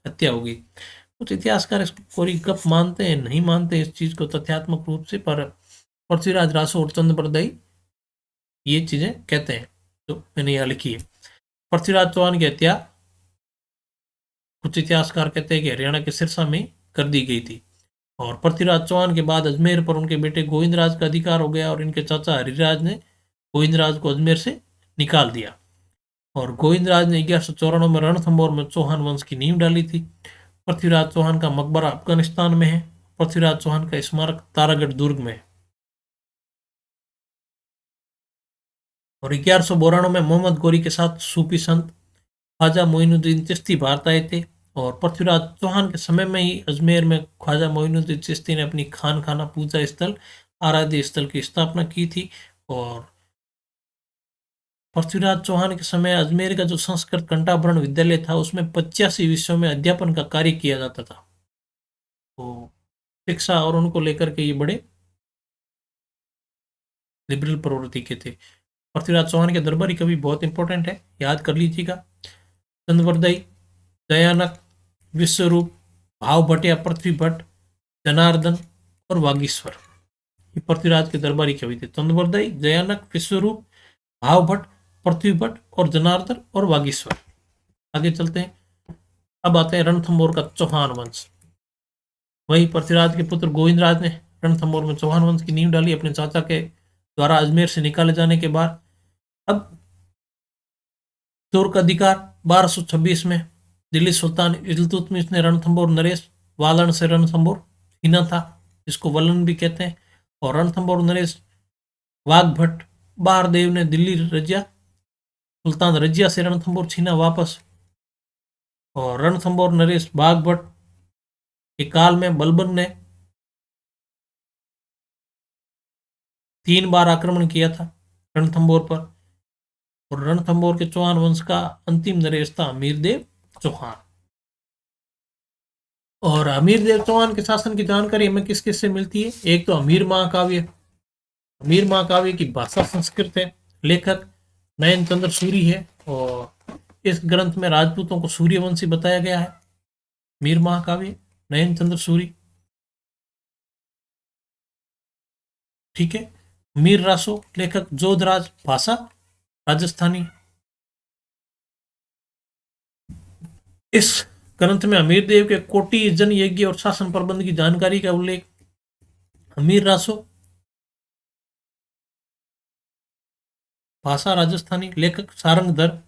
हत्या होगी। कुछ इतिहासकार इसको कब मानते हैं, नहीं मानते इस चीज को तथ्यात्मक रूप से, पर पृथ्वीराज रासो और चंद्रबरदाई ये चीजें कहते हैं जो मैंने यहाँ लिखी है। पृथ्वीराज चौहान की हत्या कुछ इतिहासकार कहते हैं कि हरियाणा के सिरसा में कर दी गई थी। और पृथ्वीराज चौहान के बाद अजमेर पर उनके बेटे गोविंदराज का अधिकार हो गया और इनके चाचा हरिराज ने गोविंदराज को अजमेर से निकाल दिया। और गोविंदराज ने 1194 में रणथंभौर में चौहान वंश की नींव डाली थी। पृथ्वीराज चौहान का मकबरा अफगानिस्तान में है। पृथ्वीराज चौहान का स्मारक तारागढ़ दुर्ग में है। और 1192 में मोहम्मद गोरी के साथ सूफी संत ख्वाजा मोइनुद्दीन चिश्ती भारत आए थे और पृथ्वीराज चौहान के समय में ही अजमेर में ख्वाजा मोइनुद्दीन चिश्ती ने अपनी खाना पूजा स्थल, आराध्य स्थल की स्थापना की थी। और पृथ्वीराज चौहान के समय अजमेर का जो संस्कृत कंठाभरण विद्यालय था उसमें 85 विषयों में अध्यापन का कार्य किया जाता था। तो शिक्षा और उनको लेकर के ये बड़े लिबरल प्रवृत्ति के थे। पृथ्वीराज चौहान के दरबारी कवि बहुत इंपॉर्टेंट है, याद कर लीजिएगा। चंद्रवरदाई, दयानक, विश्वरूप, भाव भट्ट या पृथ्वी भट्ट, जनार्दन और वागीश्वर, ये पृथ्वीराज के दरबारी कवि थे। चंद्रवरदाई, दयानक, विश्वरूप, भाव भट्ट, पृथ्वी भट्ट और जनार्दन और वागीश्वर। आगे चलते हैं। अब आते हैं रणथंभौर का चौहान वंश। वही पृथ्वीराज के पुत्र गोविंदराज ने रणथंभौर में चौहान वंश की नींव डाली अपने चाचा के द्वारा अजमेर से निकाले जाने के बाद। अब तुर्क अधिकार 1226 में दिल्ली सुल्तान इल्तुतमिश ने रणथंभौर नरेश वालन से रणथंभौर छीना था, जिसको वलन भी कहते हैं। और रणथंभौर नरेश वाघभट्ट बहारदेव ने दिल्ली रजिया सुल्तान रजिया से रणथंभौर छीना वापस। और रणथंभौर नरेश बाघभट्ट के काल में बलबन ने 3 बार आक्रमण किया था रणथंभौर पर। और रणथंभौर के चौहान वंश का अंतिम नरेश था अमीरदेव चौहान। और अमीरदेव चौहान के शासन की जानकारी हमें किस किस से मिलती है? एक तो अमीर महाकाव्य। अमीर महाकाव्य की भाषा संस्कृत है, लेखक नयन चंद्र सूरी है। और इस ग्रंथ में राजपूतों को सूर्यवंशी बताया गया है। मीर महाकाव्य नयन चंद्र सूरी, ठीक है। मीर रासो लेखक जोधराज, भाषा राजस्थानी। इस ग्रंथ में अमीर देव के कोटि जन यज्ञ और शासन प्रबंध की जानकारी का उल्लेख। अमीर रासो, भाषा राजस्थानी, लेखक सारंगधर।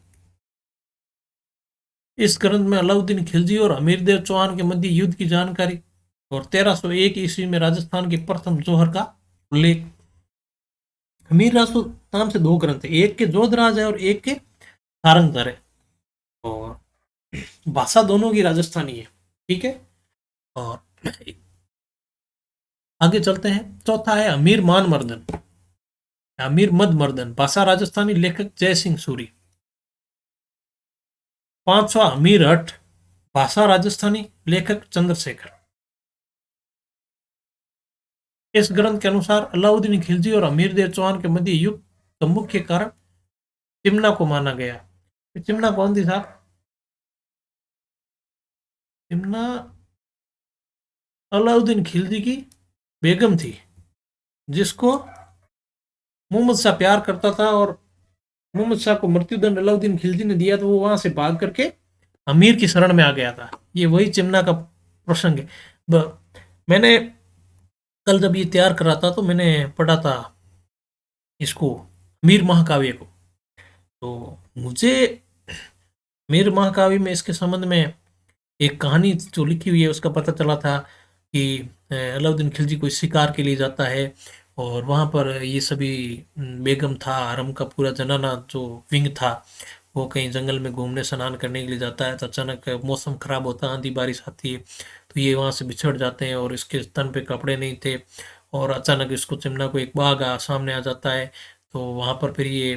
इस ग्रंथ में अलाउद्दीन खिलजी और अमीरदेव चौहान के मध्य युद्ध की जानकारी और 1301 ईस्वी में राजस्थान के प्रथम जौहर का उल्लेख। अमीर रासो नाम से 2 ग्रंथ है, एक के जोधराज है और एक के सारंगधर है। और भाषा दोनों की राजस्थानी है, ठीक है। और आगे चलते हैं। चौथा है अमीर मान मर्दन, अमीर मद मर्दन, भाषा राजस्थानी, लेखक जय सिंह सूरी। पांचवा अमीर हट, भाषा राजस्थानी, लेखक चंद्रशेखर। इस ग्रंथ के अनुसार अलाउद्दीन खिलजी और अमीर देव चौहान के मध्य युद्ध का मुख्य कारण चिमना को माना गया। चिमना कौन थी साहब? चिमना अलाउद्दीन खिलजी की बेगम थी, जिसको मोहम्मद शाह प्यार करता था। और मोहम्मद शाह को मृत्युदंड अलाउद्दीन खिलजी ने दिया, तो वो वहां से भाग करके अमीर की शरण में आ गया था। ये वही चिमना का प्रसंग है। मैंने कल जब ये तैयार कर रहा था तो मैंने पढ़ा था इसको, मीर महाकाव्य को। तो मुझे मीर महाकाव्य में इसके संबंध में एक कहानी जो लिखी हुई है उसका पता चला था कि अलाउद्दीन खिलजी कोई शिकार के लिए जाता है और वहां पर ये सभी बेगम था, हरम का पूरा जनाना जो विंग था, वो कहीं जंगल में घूमने स्नान करने के लिए जाता है। तो अचानक मौसम खराब होता है, आंधी बारिश आती है, तो ये वहां से बिछड़ जाते हैं और इसके तन पे कपड़े नहीं थे। और अचानक इसको चिमना को एक बाघ सामने आ जाता है। तो वहां पर फिर ये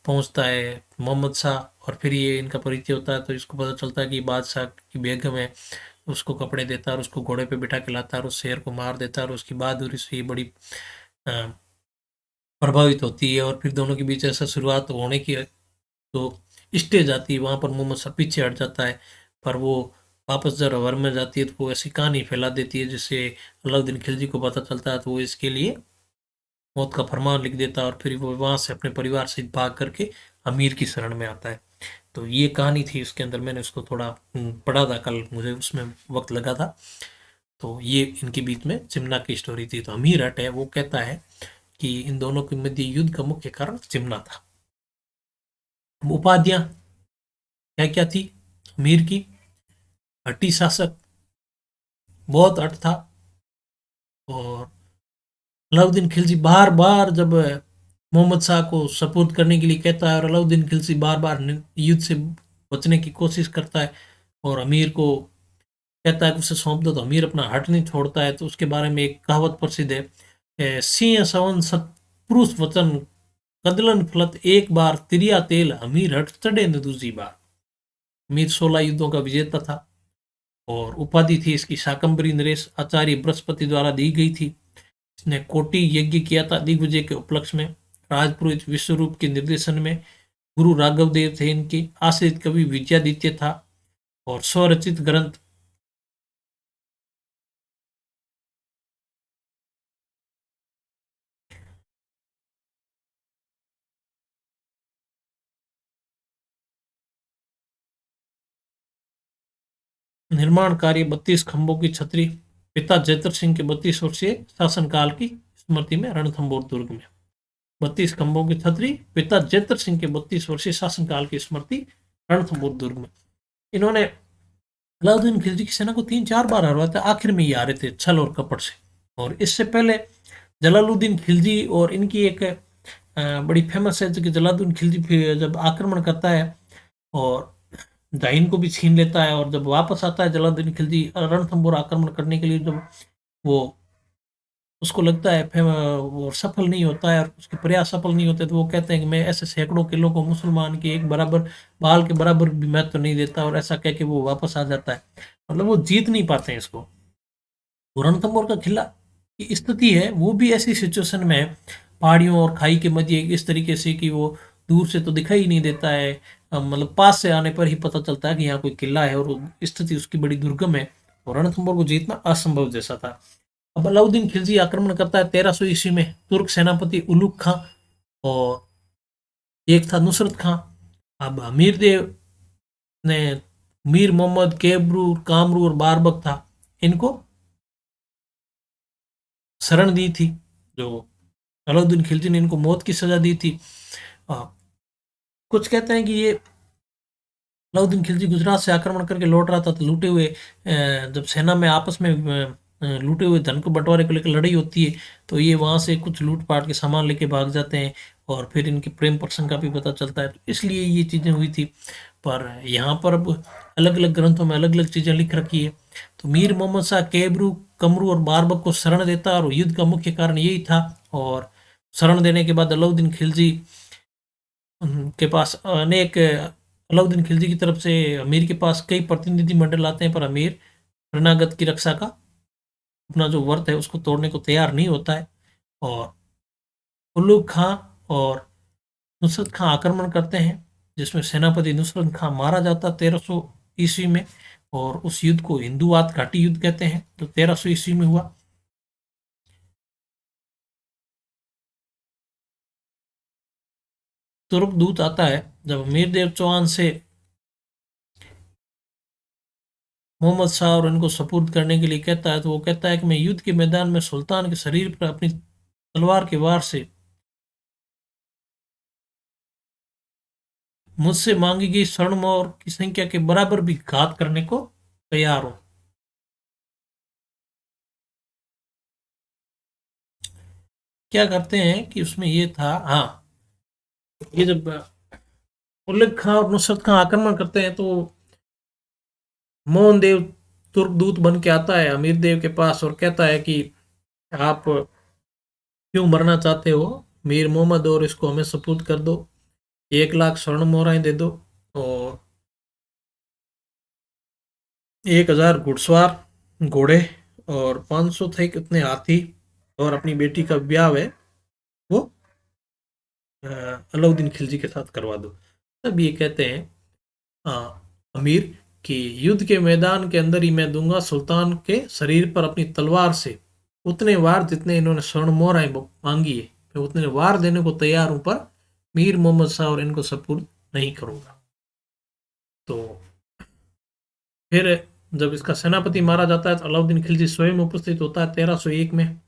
पहुंचता है मोहम्मद शाह और फिर ये इनका परिचय होता है। तो इसको पता चलता है कि बादशाह की बेगम है। उसको कपड़े देता है और उसको घोड़े पे बिठा के लाता है और उस शेर को मार देता है और उसकी बहादुरी से ये बड़ी प्रभावित होती है। और फिर दोनों के बीच ऐसा शुरुआत होने की तो स्टेज आती है, वहां पर मोहम्मद शाह पीछे हट जाता है। पर वो वापस जब वर में जाती है तो वो ऐसी कहानी फैला देती है जिससे अलाउद्दीन खिलजी को पता चलता है। तो वो इसके लिए मौत का फरमान लिख देता है और फिर वो वहां से अपने परिवार से भाग करके अमीर की शरण में आता है। तो ये कहानी थी उसके अंदर, मैंने उसको थोड़ा पढ़ा था कल, मुझे उसमें वक्त लगा था। तो ये इनके बीच में चिमना की स्टोरी थी। तो अमीर हट है वो कहता है कि इन दोनों के मध्य युद्ध का मुख्य कारण चिमना था। उपाधियां क्या क्या थी अमीर की? हट्टी शासक, बहुत हट था। और अलाउद्दीन खिलजी बार बार जब मोहम्मद शाह को सपोर्ट करने के लिए कहता है और अलाउद्दीन खिलजी बार बार युद्ध से बचने की कोशिश करता है और अमीर को कहता है कि उसे सौंप दो, तो अमीर अपना हट नहीं छोड़ता है। तो उसके बारे में एक कहावत प्रसिद्ध है, सिंह सवन सत पुरुष वचन कदलन फलत एक बार तिरिया तेल अमीर हट चढ़े न दूसरी बार। अमीर 16 युद्धों का विजेता था और उपाधि थी इसकी शाकंभरी नरेश, आचार्य बृहस्पति द्वारा दी गई थी। इसने कोटि यज्ञ किया था दिग्विजय के उपलक्ष्य में। राजपुरोहित विश्वरूप के निर्देशन में गुरु राघव देव थे इनके, आश्रित कवि विजयादित्य था। और स्वरचित ग्रंथ निर्माण कार्य 32 खंभों की छतरी पिता जयतर सिंह के 32 वर्षीय शासनकाल की स्मृति में रणथंभौर दुर्ग में। 32 खंभों की छतरी पिता जयतर सिंह के 32 वर्षीय शासनकाल की स्मृति रणथंभौर दुर्ग में। इन्होंने अलाउद्दीन खिलजी की सेना को 3-4 बार हरवाया था, आखिर में ये हारे थे छल और कपट से। और इससे पहले जलालुद्दीन खिलजी और इनकी एक बड़ी फेमस है कि जलालुद्दीन खिलजी फिर जब आक्रमण करता है और जाइन को भी छीन लेता है, और जब वापस आता है जलालुद्दीन खिलजी रणथंभौर आक्रमण करने के लिए, जब वो उसको लगता है फिर वो सफल नहीं होता है और उसके प्रयास सफल नहीं होते, तो वो कहते हैं कि मैं ऐसे सैकड़ों किलो को मुसलमान के एक बराबर बाल के बराबर भी महत्व नहीं देता, और ऐसा कह के वो वापस आ जाता है। मतलब वो जीत नहीं पाते हैं इसको। रणथंभौर का किला की स्थिति है वो भी ऐसी सिचुएशन में है, पहाड़ियों और खाई के मध्य इस तरीके से कि वो दूर से तो दिखाई नहीं देता है, मतलब पास से आने पर ही पता चलता है कि यहाँ कोई किला है, और स्थिति उसकी बड़ी दुर्गम है, और रणथंभौर को जीतना असंभव जैसा था। अब अलाउद्दीन खिलजी आक्रमण करता है 1300 ईस्वी में। तुर्क सेनापति उलुग खां और एक था नुसरत खां। अब अमीर देव ने मीर मोहम्मद, केबरू, कामरू और बारबक था, इनको शरण दी थी। जो अलाउद्दीन खिलजी ने इनको मौत की सजा दी थी। आ, कुछ कहते हैं कि ये अलाउद्दीन खिलजी गुजरात से आक्रमण करके लौट रहा था, तो लूटे हुए जब सेना में आपस में लूटे हुए धन को बंटवारे को लेकर लड़ाई होती है, तो ये वहाँ से कुछ लूट पाट के सामान लेके भाग जाते हैं, और फिर इनके प्रेम प्रसंग का भी पता चलता है, तो इसलिए ये चीज़ें हुई थी। पर यहाँ पर अब अलग अलग ग्रंथों में अलग अलग चीज़ें लिख रखी है। तो मीर मोहम्मद शाह केबरू, कमरू और बारबक को शरण देता, और युद्ध का मुख्य कारण यही था। और शरण देने के बाद अलाउद्दीन खिलजी के पास अनेक अलाउद्दीन खिलजी की तरफ से अमीर के पास कई प्रतिनिधि मंडल आते हैं, पर अमीर शरणागत की रक्षा का अपना जो व्रत है उसको तोड़ने को तैयार नहीं होता है, और उल्लू खां और नुसरत खां आक्रमण करते हैं, जिसमें सेनापति नुसरत खां मारा जाता 1300 ईस्वी में। और उस युद्ध को हिंदुवाद घाटी युद्ध कहते हैं, जो 1300 ईस्वी में हुआ। तुर्क दूत आता है जब अमीर देव चौहान से मोहम्मद शाह और इनको सपुर्द करने के लिए कहता है, तो वो कहता है कि मैं युद्ध के मैदान में सुल्तान के शरीर पर अपनी तलवार के वार से मुझसे मांगी गई स्वर्ण मोहर की संख्या के बराबर भी घात करने को तैयार हूं। क्या करते हैं कि उसमें ये था, हाँ, ये जब उल्लेख खां और नुसरत खां आक्रमण करते हैं, तो मोहन देव तुर्क दूत बन के आता है अमीर देव के पास और कहता है कि आप क्यों मरना चाहते हो मीर मोहम्मद, और इसको हमें सपूत कर दो, 1 लाख स्वर्ण मोहराएं दे दो, और 1000 घुड़सवार घोड़े, और 500 थे कितने हाथी, और अपनी बेटी का ब्याह है वो अलाउद्दीन खिलजी के साथ करवा दो। तब ये कहते हैं अमीर कि युद्ध के मैदान के अंदर ही मैं दूंगा सुल्तान के शरीर पर अपनी तलवार से उतने वार जितने इन्होंने स्वर्ण मोहराएं मांगी है, मैं उतने वार देने को तैयार हूं, पर मीर मोहम्मद शाह और इनको सपुर्द नहीं करूंगा। तो फिर जब इसका सेनापति मारा जाता है, तो अलाउद्दीन खिलजी स्वयं उपस्थित होता है 1301 में।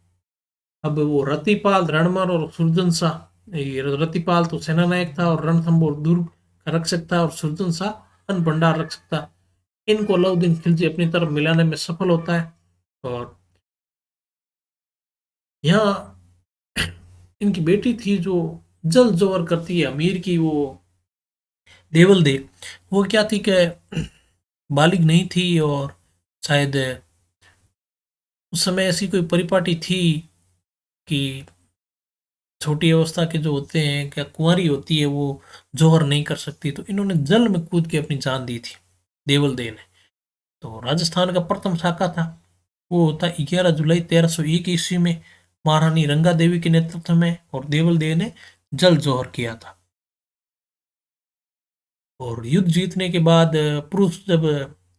अब वो रतिपाल, रणमल और सुरजन शाह, ये रतिपाल तो सेना नायक था और रणथंभौर दुर्ग का रक्षक था, और सुरजन शाह अन्न भंडार रक्षक था। इनको अलाउद्दीन खिलजी अपनी तरफ मिलाने में सफल होता है, और यहाँ इनकी बेटी थी जो जल जोहर करती है अमीर की, वो देवल दे, वो क्या थी कि बालिग नहीं थी, और शायद उस समय ऐसी कोई परिपाटी थी कि छोटी अवस्था के जो होते हैं, क्या कुंवारी होती है, वो जोहर नहीं कर सकती, तो इन्होंने जल में कूद के अपनी जान दी थी देवल दे ने। तो राजस्थान का प्रथम शाखा था, वो होता 11 जुलाई 1301 ईस्वी में महारानी रंगा देवी के नेतृत्व में, और देवल देव ने जल जोहर किया था। और युद्ध जीतने के बाद पुरुष जब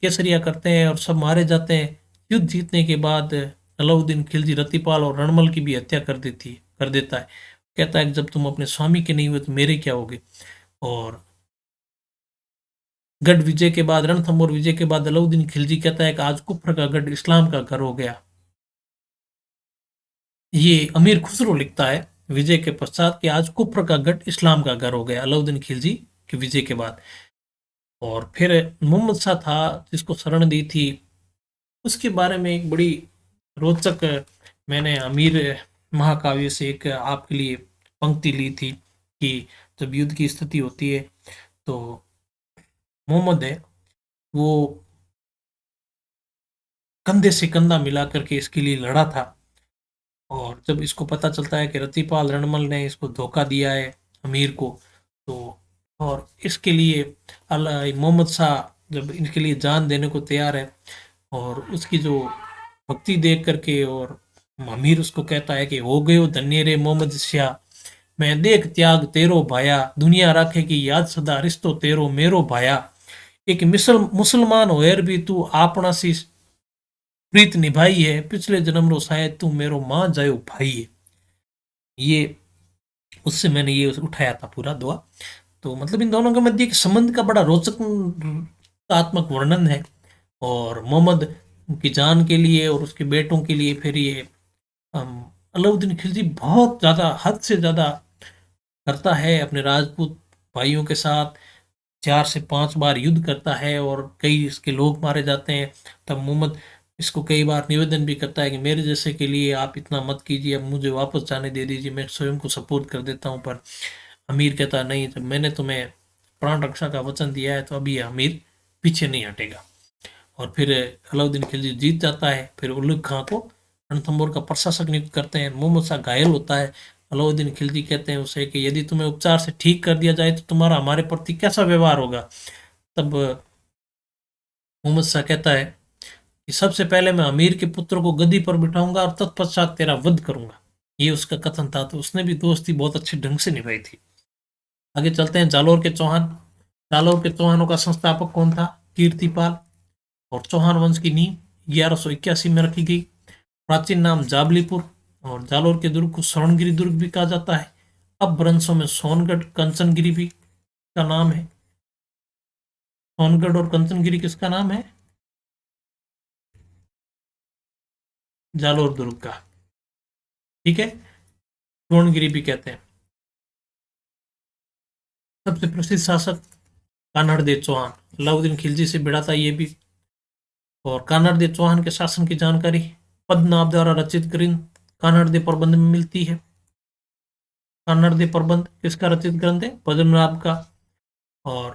केसरिया करते हैं और सब मारे जाते हैं, युद्ध जीतने के बाद अलाउद्दीन खिलजी रतिपाल और रणमल की भी हत्या कर देता है। कहता है कि जब तुम अपने स्वामी के नहीं हुए तो मेरे क्या होगे। और गढ़ विजय के बाद, रणथंभौर विजय के बाद अलाउद्दीन खिलजी कहता है कि आज कुफ्र का गढ़ इस्लाम का घर हो गया। ये अमीर खुसरो लिखता है विजय के पश्चात कि आज कुफ्र का गढ़ इस्लाम का घर हो गया अलाउद्दीन खिलजी के विजय के बाद। और फिर मोहम्मद शाह था जिसको शरण दी थी, उसके बारे में एक बड़ी रोचक मैंने अमीर महाकाव्य से एक आपके लिए पंक्ति ली थी कि जब युद्ध की स्थिति होती है तो मोहम्मद है वो कंधे से कंधा मिला करके इसके लिए लड़ा था। और जब इसको पता चलता है कि रतिपाल रणमल ने इसको धोखा दिया है अमीर को, तो और इसके लिए मोहम्मद शाह जब इनके लिए जान देने को तैयार है और उसकी जो भक्ति देख करके, और अमीर उसको कहता है कि हो गयो धन्य रे मोहम्मद शाह, मैं देख त्याग तेरो भाया, दुनिया राखे की याद सदा रिश्तो तेरो मेरो भाया, एक मुसलमान होयर भी तू आपना सी प्रीत निभाई है, पिछले जन्म रो शायद तू मेरो मां जायो भाई है। ये उससे मैंने ये उठाया था पूरा दुआ। तो मतलब इन दोनों के मध्य एक संबंध का बड़ा रोचकात्मक वर्णन है। और मोहम्मद की जान के लिए और उसके बेटों के लिए फिर ये अलाउद्दीन खिलजी बहुत ज़्यादा, हद से ज़्यादा करता है अपने राजपूत भाइयों के साथ। 4 से 5 बार युद्ध करता है और कई इसके लोग मारे जाते हैं। तब मोहम्मद इसको कई बार निवेदन भी करता है कि मेरे जैसे के लिए आप इतना मत कीजिए, अब मुझे वापस जाने दे दीजिए, मैं स्वयं को सपोर्ट कर देता हूँ। पर अमीर कहता नहीं, जब मैंने तुम्हें प्राण रक्षा का वचन दिया है तो अभी अमीर पीछे नहीं हटेगा। और फिर अलाउद्दीन खिलजी जीत जाता है। फिर उलुग खां को रणथंभौर का प्रशासक नियुक्त करते हैं। मोहम्मद शाह घायल होता है। अलाउद्दीन खिलजी कहते हैं उसे कि यदि तुम्हें उपचार से ठीक कर दिया जाए तो तुम्हारा हमारे प्रति कैसा व्यवहार होगा। तब मोहम्मद शाह कहता है कि सबसे पहले मैं अमीर के पुत्र को गद्दी पर बिठाऊंगा और तत्पश्चात तेरा वध करूंगा। ये उसका कथन था। तो उसने भी दोस्ती बहुत अच्छे ढंग से निभाई थी। आगे चलते हैं जालौर के चौहान। जालौर के चौहानों का संस्थापक कौन था? कीर्तिपाल। और चौहान वंश की नींव 1181 में रखी गई। प्राचीन नाम जाबलीपुर। और जालौर के दुर्ग को स्वर्णगिरी दुर्ग भी कहा जाता है। अब वंशों में सोनगढ़, कंचनगिरी भी का नाम है। सोनगढ़ और कंचनगिरी किसका नाम है? जालौर दुर्ग का। ठीक है, स्वर्णगिरी भी कहते हैं। सबसे प्रसिद्ध शासक कान्हड़देव चौहान, अलाउद्दीन खिलजी से भिड़ा था ये भी। और कान्हड़देव चौहान के शासन की जानकारी पद्मनाभ द्वारा रचित ग्रंथ कान्हड़देव प्रबंध में मिलती है। कान्हड़देव प्रबंध किसका रचित ग्रंथ है? पद्मनाभ का। और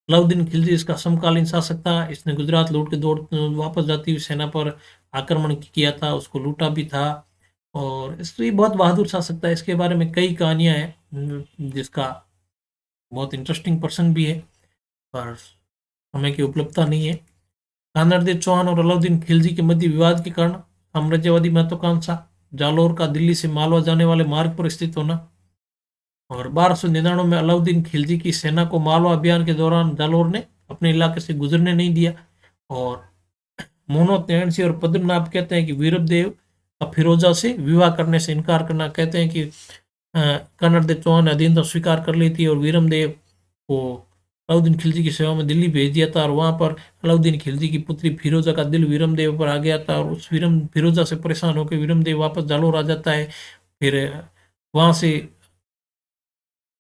अलाउद्दीन खिलजी इसका समकालीन शासक था। इसने गुजरात लूट के दौड़ वापस जाती हुई सेना पर आक्रमण किया था, उसको लूटा भी था। और इसलिए बहुत बहादुर शासक था। इसके बारे में कई कहानियां हैं जिसका बहुत इंटरेस्टिंग प्रसंग भी है, पर समय की उपलब्धता नहीं है। कान्हड़देव चौहान और अलाउद्दीन खिलजी के मध्य विवाद के कारण साम्राज्यवादी महत्वाकांक्षा, जालौर का दिल्ली से मालवा जाने वाले मार्ग पर स्थित होना। और 1299 में अलाउद्दीन खिलजी की सेना को मालवा अभियान के दौरान जालौर ने अपने इलाके से गुजरने नहीं दिया। और मोहम्मद नैणसी और पद्मनाभ कहते हैं कि वीरभदेव का फिरोजा से विवाह करने से इनकार करना। कहते हैं कि कान्हड़देव चौहान ने अधीनता स्वीकार कर ली थी और वीरमदेव को अलाउद्दीन खिलजी की सेवा में दिल्ली भेज दिया था। और वहाँ पर अलाउद्दीन खिलजी की पुत्री फिरोजा का दिल वीरमदेव पर आ गया था। और उस फिरोजा से परेशान होकर वीरमदेव वापस जालौर आ जाता है। फिर वहाँ से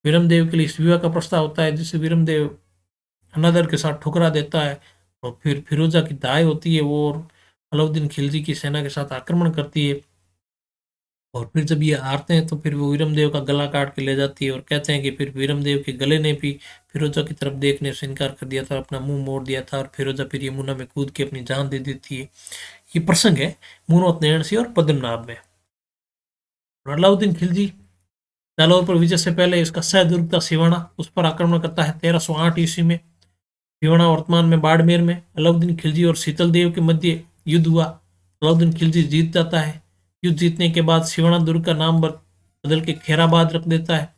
वीरमदेव के लिए इस विवाह का प्रस्ताव होता है, जिसे वीरमदेव अनादर के साथ ठुकरा देता है। और फिर फिरोजा की दाई होती है वो, और अलाउद्दीन खिलजी की सेना के साथ आक्रमण करती है। और फिर जब ये हारते हैं तो फिर वो वीरमदेव का गला काट के ले जाती है। और कहते हैं कि फिर वीरमदेव के गले ने भी फिरोजा की तरफ देखने से इनकार कर दिया था, अपना मुंह मोड़ दिया था। और फिरोजा फिर यमुना में कूद के अपनी जान दे देती है। ये प्रसंग है मोहम्मद नैणसी और पद्मनाभ में। और अलाउद्दीन खिलजी जालौर पर विजय से पहले इसका सहदुर्ग था सिवाना, उस पर आक्रमण करता है 1308 ईस्वी में। सिवाना वर्तमान में बाड़मेर में। अलाउद्दीन खिलजी और शीतल देव के मध्य युद्ध हुआ। अलाउद्दीन खिलजी जीत जाता है। युद्ध जीतने के बाद सिवाना दुर्ग का नाम बदल के खैराबाद रख देता है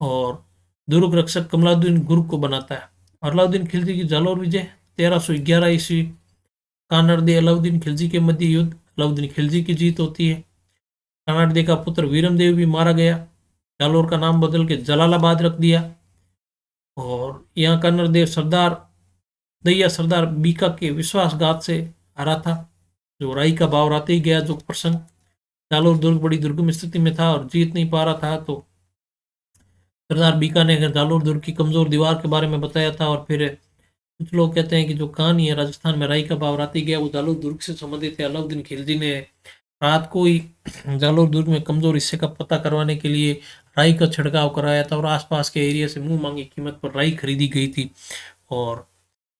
और दुर्ग रक्षक कमलाउद्दीन गुर्ग को बनाता है। अलाउद्दीन खिलजी की जालौर विजय 1311 ईस्वी। कान्हड़देव अलाउद्दीन खिलजी के मध्य युद्ध, अलाउद्दीन खिलजी की जीत होती है। कान्हड़देव का पुत्र वीरमदेव भी मारा गया। जालौर का नाम बदल के जलालाबाद रख दिया। और यहाँ कान्हड़देव सरदार दैया सरदार बीका के विश्वासघात से हारा था। जो राई का भाव आते ही गया जो प्रसंग, जालोर दुर्ग बड़ी दुर्गम स्थिति में था और जीत नहीं पा रहा था, तो सरदार बीका ने जालोर दुर्ग की कमजोर दीवार के बारे में बताया था। और फिर कुछ लोग कहते हैं कि जो कहानी है राजस्थान में राई का भाव आते गया वो जालोर दुर्ग से संबंधित है। अलाउद्दीन खिलजी ने रात को ही जालोर दुर्ग में कमजोर हिस्से का पता करवाने के लिए राई का छिड़काव कराया था और आसपास के एरिया से मुंह मांगी कीमत पर राई खरीदी गई थी। और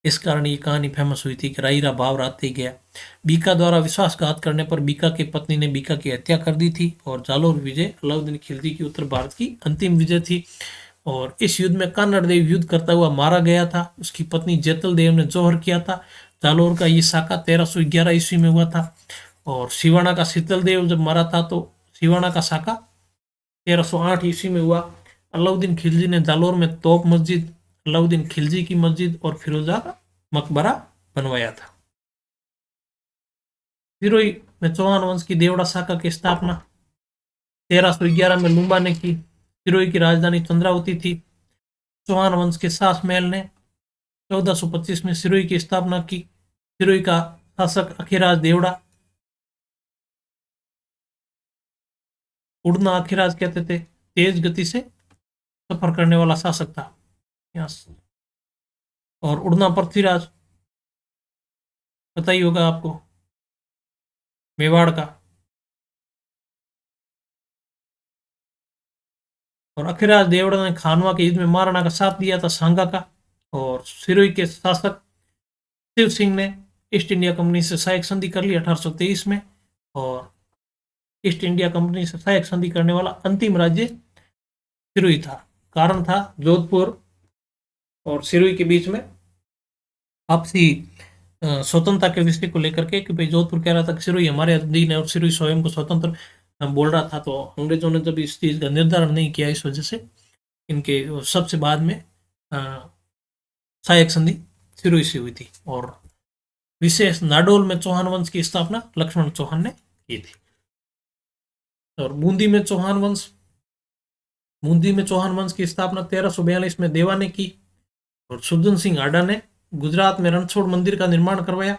इस कारण ये कहानी फेमस हुई थी कि राई रा भाव रात ही गया। बीका द्वारा विश्वासघात करने पर बीका की पत्नी ने बीका की हत्या कर दी थी और जालोर विजय अलाउद्दीन खिलजी की उत्तर भारत की अंतिम विजय थी। और इस युद्ध में कान्नड़ देव युद्ध करता हुआ मारा गया था। उसकी पत्नी जेतल देव ने जोहर किया था। जालोर का ये साका 1311 ईस्वी में हुआ था। और सिवाना का शीतल देव जब मरा था तो सिवाना का साका 1308 ईस्वी में हुआ। अलाउद्दीन खिलजी ने जालोर में तोप मस्जिद, अलाउद्दीन खिलजी की मस्जिद और फिरोजा का मकबरा बनवाया था। सिरोही में चौहान वंश की देवड़ा शाखा की स्थापना 1311 में लुम्बा ने की। सिरोही की राजधानी चंद्रावती थी। चौहान वंश के शास महल ने 1425 में सिरोही की स्थापना की। सिरोही का शासक अखीराज देवड़ा, उड़ना अखीराज कहते थे, तेज गति से सफर करने वाला शासक था। और उड़ना पृथ्वीराज पता ही होगा आपको, मेवाड़ का। और अखीराज देवड़ा ने खानवा के युद्ध में महाराणा का साथ दिया था, सांगा का। और सिरोही के शासक शिव सिंह ने ईस्ट इंडिया कंपनी से सहायक संधि कर ली 1823 में। और ईस्ट इंडिया कंपनी से सहायक संधि करने वाला अंतिम राज्य सिरोही था। कारण था जोधपुर और सिरोही के बीच में आपसी स्वतंत्रता के विषय को लेकर के कि भाई जोधपुर कह रहा था कि सिरोही हमारे अधीन है और सिरोही स्वयं को स्वतंत्र बोल रहा था। तो अंग्रेजों ने जब इस चीज़ का निर्धारण नहीं किया, इस वजह से इनके सबसे बाद में सहायक संधि सिरोही से हुई थी। और विशेष नाडोल में चौहान वंश की स्थापना लक्ष्मण चौहान ने की थी। और बूंदी में चौहान वंश की स्थापना 1342 में देवा ने की। और सुरजन सिंह आडा ने गुजरात में रणछोड़ मंदिर का निर्माण करवाया।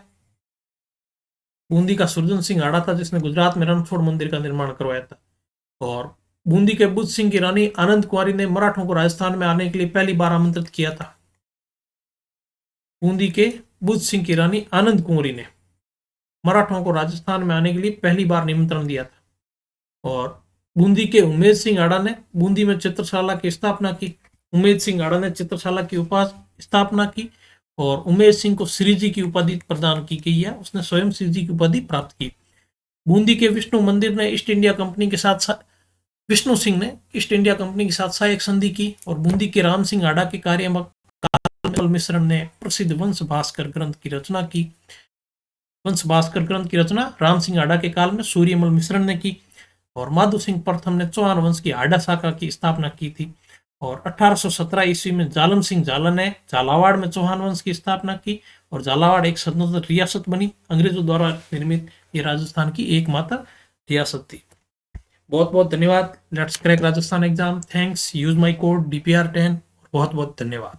बूंदी का सुरजन सिंह आडा था जिसने गुजरात में रणछोड़ मंदिर का निर्माण करवाया था। और बूंदी के बुद्ध सिंह की रानी आनंद कुमारी ने मराठों को राजस्थान में आने के लिए पहली बार आमंत्रित किया था। बूंदी के बुद्ध सिंह की रानी आनंद कुमारी ने मराठों को राजस्थान में आने के लिए पहली बार निमंत्रण दिया था। और बूंदी के उमेद सिंह आडा ने बूंदी में चित्रशाला की स्थापना की। उमेद सिंह आडा ने चित्रशाला की स्थापना की और उमेद सिंह को श्री जी की उपाधि प्रदान की गई है। उसने स्वयं श्री जी की उपाधि प्राप्त की। बूंदी के विष्णु मंदिर ने ईस्ट इंडिया कंपनी के साथ विष्णु सिंह ने ईस्ट इंडिया कंपनी के साथ सहायक संधि की। और बूंदी के राम सिंह आडा के कार्य मिश्रण ने प्रसिद्ध वंश भास्कर ग्रंथ की रचना की। वंश भास्कर ग्रंथ की रचना राम सिंह आडा के काल में सूर्यमल मिश्रण ने की। और माधो सिंह प्रथम ने चौहान वंश की आडा शाखा की स्थापना की थी। और 1817 ईस्वी में जालम सिंह झाला ने झालावाड़ में चौहान वंश की स्थापना की और झालावाड़ एक स्वतंत्र रियासत बनी। अंग्रेजों द्वारा निर्मित ये राजस्थान की एकमात्र रियासत थी। बहुत बहुत धन्यवाद। Let's crack Rajasthan exam. Thanks. Use my code DPR10। बहुत बहुत धन्यवाद।